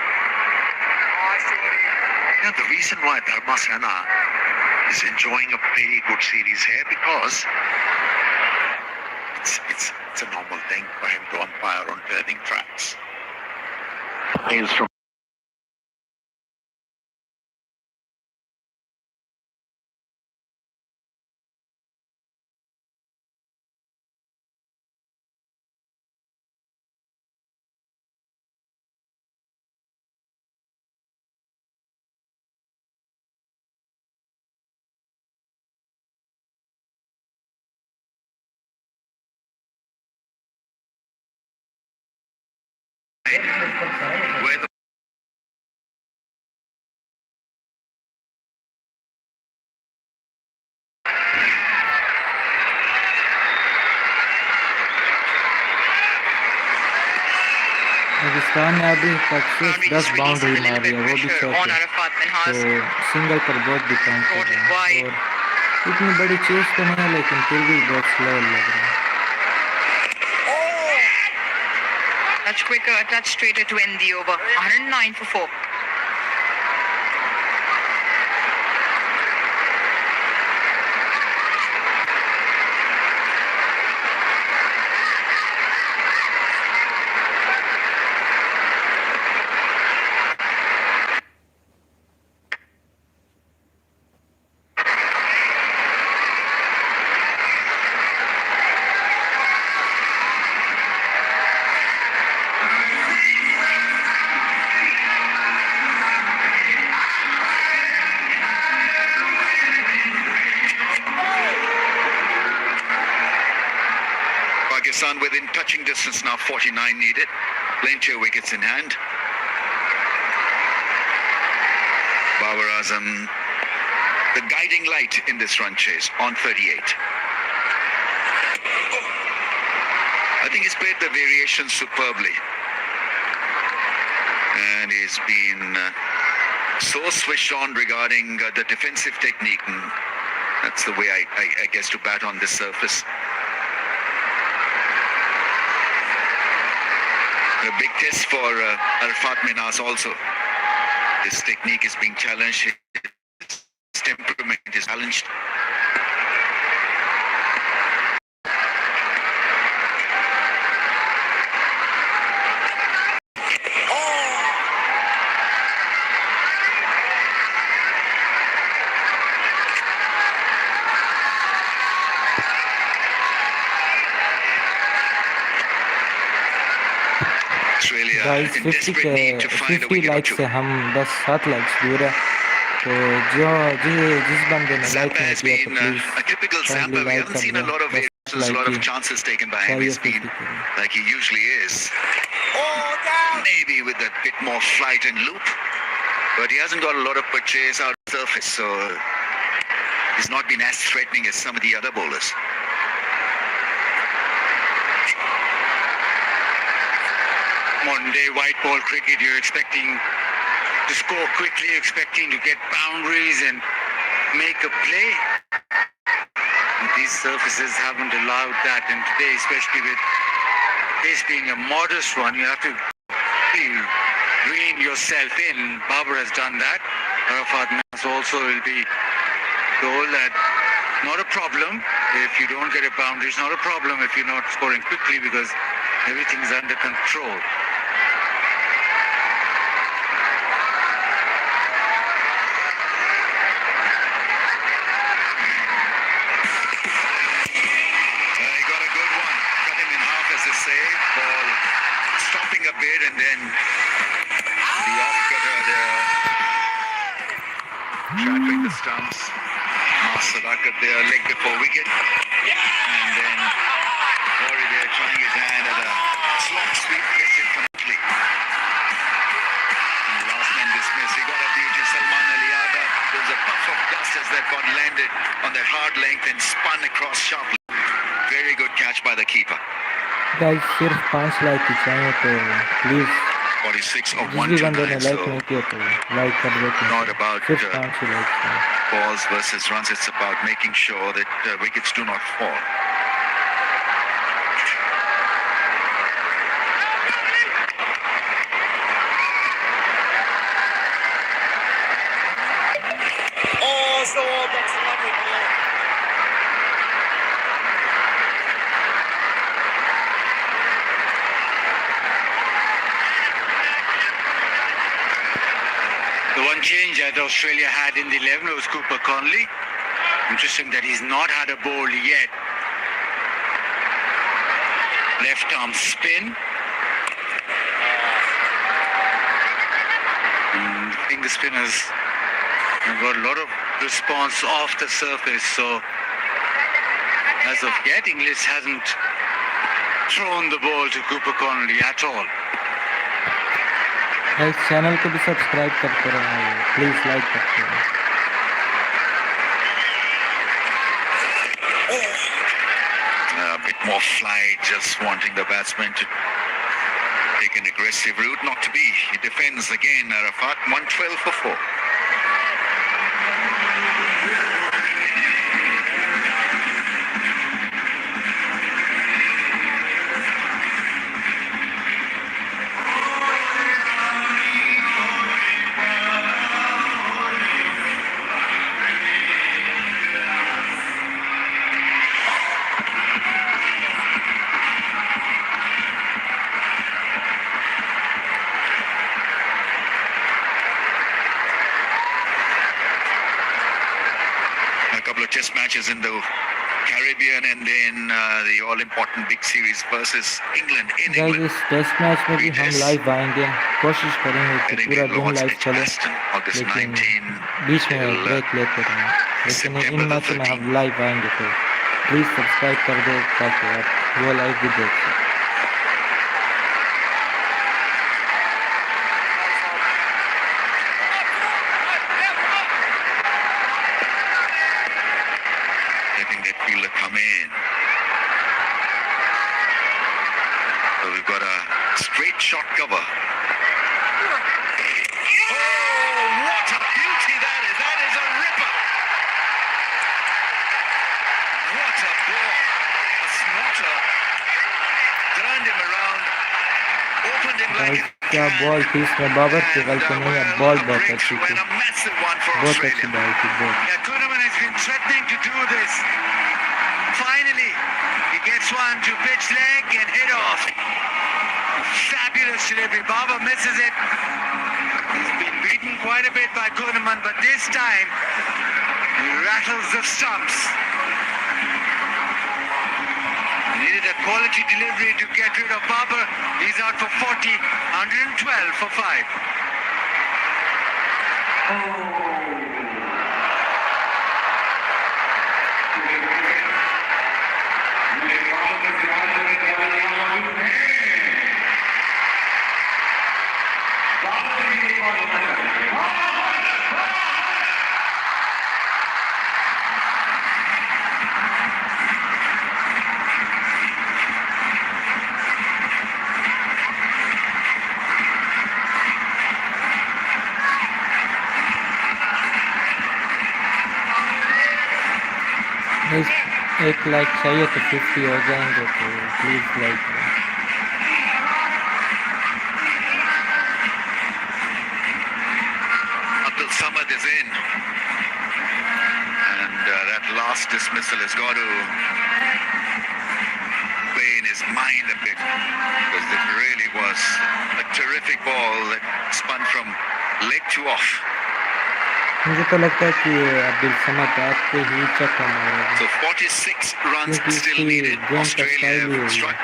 S2: Yeah, the reason why Dharma Sena is enjoying a very good series here because it's a normal thing for him to umpire on turning tracks. Hails from where the
S4: Pakistan ने अभी तक सिर्फ 10 boundary मारी है, वो भी
S1: on
S4: चौके।
S1: Arafat
S4: तो
S1: Minhas.
S4: सिंगल पर बहुत डिपेंड कर
S1: Sorted
S4: रहा है
S1: wide.
S4: और इतनी बड़ी चीज़ तो नहीं है, लेकिन फिर भी बहुत स्लो लग रहा है।
S1: Touch quicker, a touch straighter to end the over. 109 for 4.
S2: Pakistan within touching distance now, 49 needed. Plenty of wickets in hand. Babar Azam, the guiding light in this run chase on 38.
S7: displayed the variation superbly. And he's been so switched on regarding the defensive technique. And that's the way I guess to bat on this surface. A big test for Arafat Minhas also. His technique is being challenged. His temperament is challenged. Australia
S4: guys
S7: in
S4: 50
S7: desperate
S4: के
S7: need to find a
S4: 50
S7: wicket or
S4: like
S7: two.
S4: से हम 10-7 likes दूर है तो जिस बंदे ने like
S7: Zappa
S4: नहीं
S7: has
S4: किया तो
S7: been
S4: please
S7: a typical
S4: kindly
S7: Zappa. We
S4: like
S7: haven't
S4: कर
S7: seen a
S4: दो
S7: lot of
S4: बस
S7: variations, a
S4: like
S7: lot
S4: he
S7: of chances taken by him.
S4: चाहिए
S7: He's been
S4: 50 के लिए
S7: like he usually is.
S5: Oh, down.
S7: Maybe with a bit more flight and loop. But he hasn't got a lot of purchase out of the surface, so he's not been as threatening as some of the other bowlers.
S3: Modern day white ball cricket, you're expecting to score quickly, expecting to get boundaries and make a play. And these surfaces haven't allowed that, and today, especially with this being a modest one, you have to really rein yourself in. Babar has done that. Arafat Minhas also will be told that not a problem if you don't get a boundary. It's not a problem if you're not scoring quickly because everything's under control.
S7: He got a good one. Cut him in half as they say. Ball stopping a bit and then the off-cutter there. Shattering the stumps. Sadakat there, leg before wicket. And then Rory there trying his hand at a slot sweep. Missed it completely. And last man dismissed. He got a beauty. Salman Ali Aga. There was a puff of dust as that ball landed on that hard length and spun across sharply. Very good catch by the keeper.
S4: Guys सिर्फ 5 like he चाहिए तो please
S7: 46 of
S4: जिस भी बंदे ने
S7: 129.
S4: Like नहीं
S7: So
S4: किया तो लाइक कर देते
S7: not
S4: हैं
S7: about
S4: सिर्फ 5 ही लाइक चाहिए
S7: balls versus runs. It's about making sure that wickets do not fall.
S5: Oh, so that's a lovely play.
S3: The one change that Australia had in the 11 was Cooper Conley. Interesting that he's not had a bowl yet. Left arm spin. Finger spinners have got a lot of response off the surface, so as of yet, Inglis hasn't thrown the ball to Cooper Conley at all.
S4: Guys channel को भी subscribe करते रहिए please like करते रहिए
S7: A bit more flight, just wanting the batsman to take an aggressive route. Not to be. He defends again, Arafat. 112 for 4. A couple of test matches in the Caribbean and then the all-important big series versus England in
S4: guys
S7: England.
S4: इस test match में भी हम live आएंगे कोशिश करेंगे कि
S7: Heading
S4: पूरा
S7: to
S4: दिन
S7: Lord's
S4: लाइव चले
S7: Edgbaston, August
S4: लेकिन
S7: 19
S4: बीच में
S7: till
S4: ब्रेक लेते रहें लेकिन इन
S7: September the
S4: मैचों में
S7: 13th.
S4: हम लाइव आएंगे तो प्लीज़ सब्सक्राइब कर दो ताकि आप वो लाइव भी देख सकें
S7: Letting that fielder come in. we've got a straight shot cover. Oh, what a beauty that is! That is a ripper! What a ball! A smarter turned him around, opened him like a
S4: क्या ball थी इसमें बाबर की गलती नहीं है ball बहुत अच्छी थी
S7: and a massive one for
S4: बहुत अच्छी
S7: Australia.
S4: बॉल थी बहुत
S3: Yeah, Kuhneman has been threatening to do this. Finally, he gets one to pitch leg and hit off. Fabulous delivery. Baba misses it. He's been beaten quite a bit by Kuhneman, but this time he rattles the stumps. He needed a quality delivery to get rid of Babar. He's out for 40, 112 for 5.
S4: एक like चाहिए तो 50 हो जाएंगे तो please like
S7: Abdul Samad is in, and that last dismissal has got to play in his mind a bit, because it really was a terrific ball that spun from leg to off.
S4: मुझे तो लगता है कि अब्दुल समद आते ही चक्का मारेगा
S7: So 46 runs
S4: क्योंकि
S7: still
S4: इसकी
S7: needed.
S4: गेम का
S7: Australia
S4: स्टाइल ही
S7: have
S4: है
S7: struck.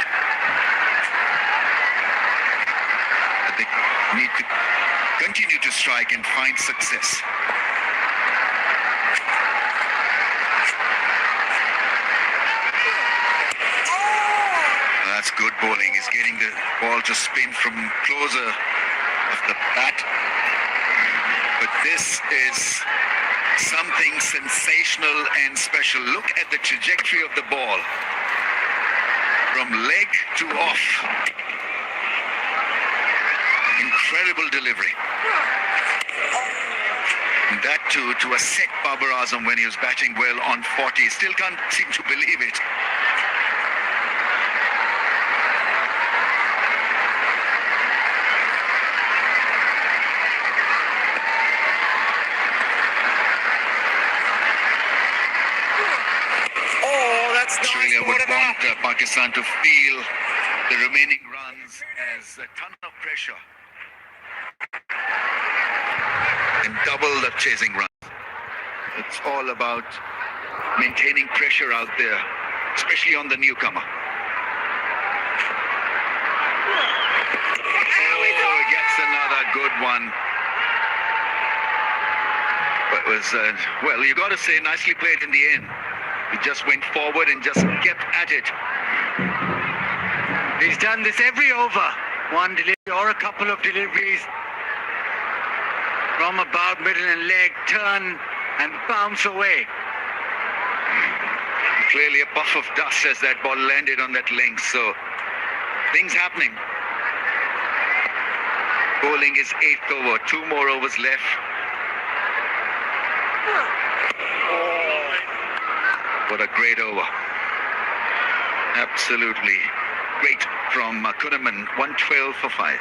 S7: But they need to continue to strike and find success. That's good bowling. He's getting the ball to spin from closer of the bat. But this is something sensational and special. Look at the trajectory of the ball. From leg to off. Incredible delivery. And that too to a set Babar Azam when he was batting well on 40. Still can't seem to believe it. Australia would want Pakistan to feel the remaining runs as a ton of pressure and double the chasing runs. It's all about maintaining pressure out there, especially on the newcomer. Oh, gets another good one. But it was, well, you got to say, nicely played in the end. He just went forward and just kept at it.
S3: He's done this every over. One delivery or a couple of deliveries from about middle and leg, turn and bounce away.
S7: Clearly a puff of dust as that ball landed on that length. So things happening. Bowling is 8th over. 2 more overs left. What a great over. Absolutely great from Kuhneman. 112 for 5.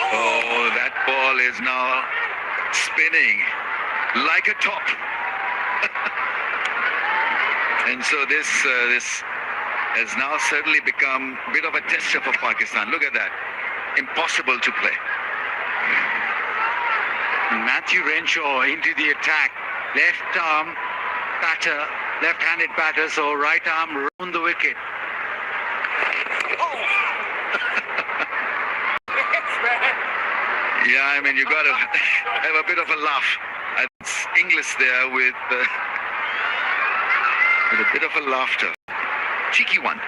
S7: Oh, that ball is now spinning like a top. And so this has now certainly become a bit of a tester for Pakistan. Look at that. Impossible to play.
S3: Matthew Renshaw into the attack. Left arm batter, left-handed batter, so right arm round the wicket.
S7: Yeah, I mean, you got to have a bit of a laugh. It's English there with a bit of a laughter. Cheeky one.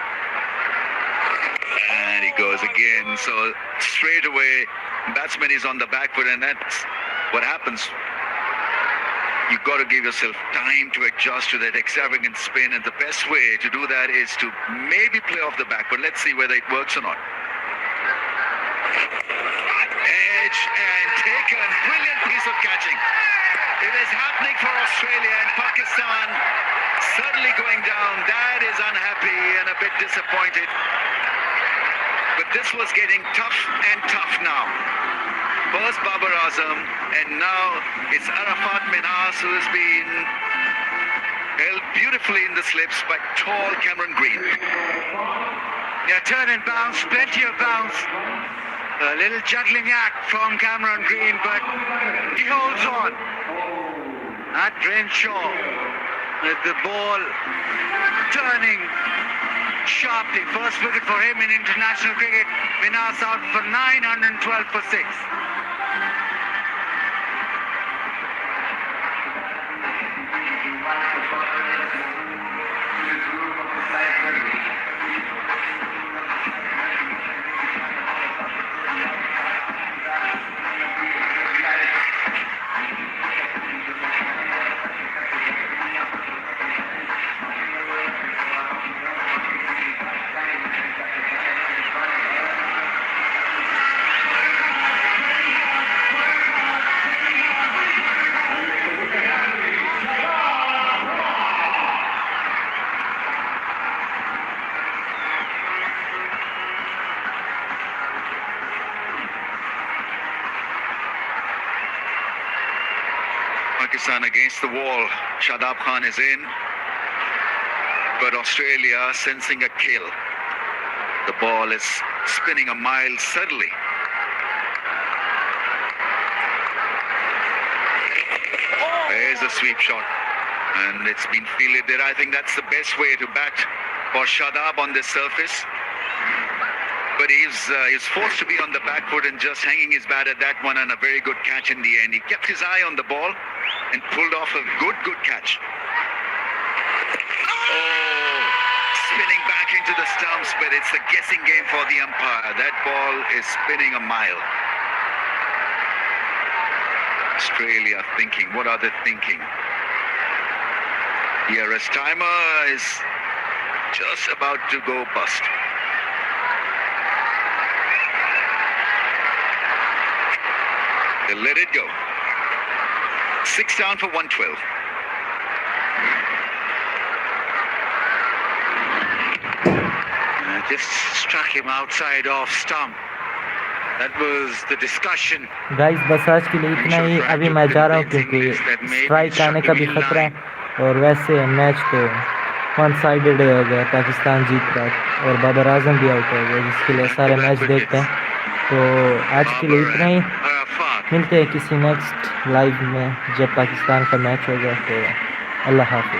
S7: And he goes again. So straight away, batsman is on the back foot, and that's what happens. You've got to give yourself time to adjust to that extravagant spin, and the best way to do that is to maybe play off the back foot. Let's see whether it works or not. Edge and taken. Brilliant piece of catching. It is happening for Australia, and Pakistan certainly going down. That is unhappy and a bit disappointed. But this was getting tough and tough now. First Babar Azam, and now it's Arafat Minhas who has been held beautifully in the slips by tall Cameron Green.
S3: Yeah, turn and bounce, plenty of bounce. A little juggling act from Cameron Green, but he holds on. At Renshaw with the ball turning sharply. First wicket for him in international cricket. Minhas out for 912 for 6.
S7: Pakistan against the wall. Shadab Khan is in, but Australia sensing a kill. The ball is spinning a mile suddenly. There's a sweep shot, and it's been fielded there. I think that's the best way to bat for Shadab on this surface. But he's forced to be on the back foot and just hanging his bat at that one, and a very good catch in the end. He kept his eye on the ball and pulled off a good catch. Oh, spinning back into the stumps, but it's a guessing game for the umpire. That ball is spinning a mile. Australia thinking, what are they thinking? DRS timer is just about to go bust. They let it go. 6 down for 112.
S3: Just struck him outside off stump. That was the discussion.
S4: Guys बस आज के लिए इतना ही. अभी मैं जा रहा हूँ क्योंकि स्ट्राइक आने का भी खतरा है, और वैसे मैच तो वन साइडेड हो गया. पाकिस्तान जीत रहा और बाबर आजम भी आउट हो गया, जिसके लिए सारे मैच देखते हैं. तो आज के लिए इतना ही. मिलते हैं किसी नेक्स्ट लाइव में जब पाकिस्तान का मैच होगा. तो अल्लाह हाफिज़.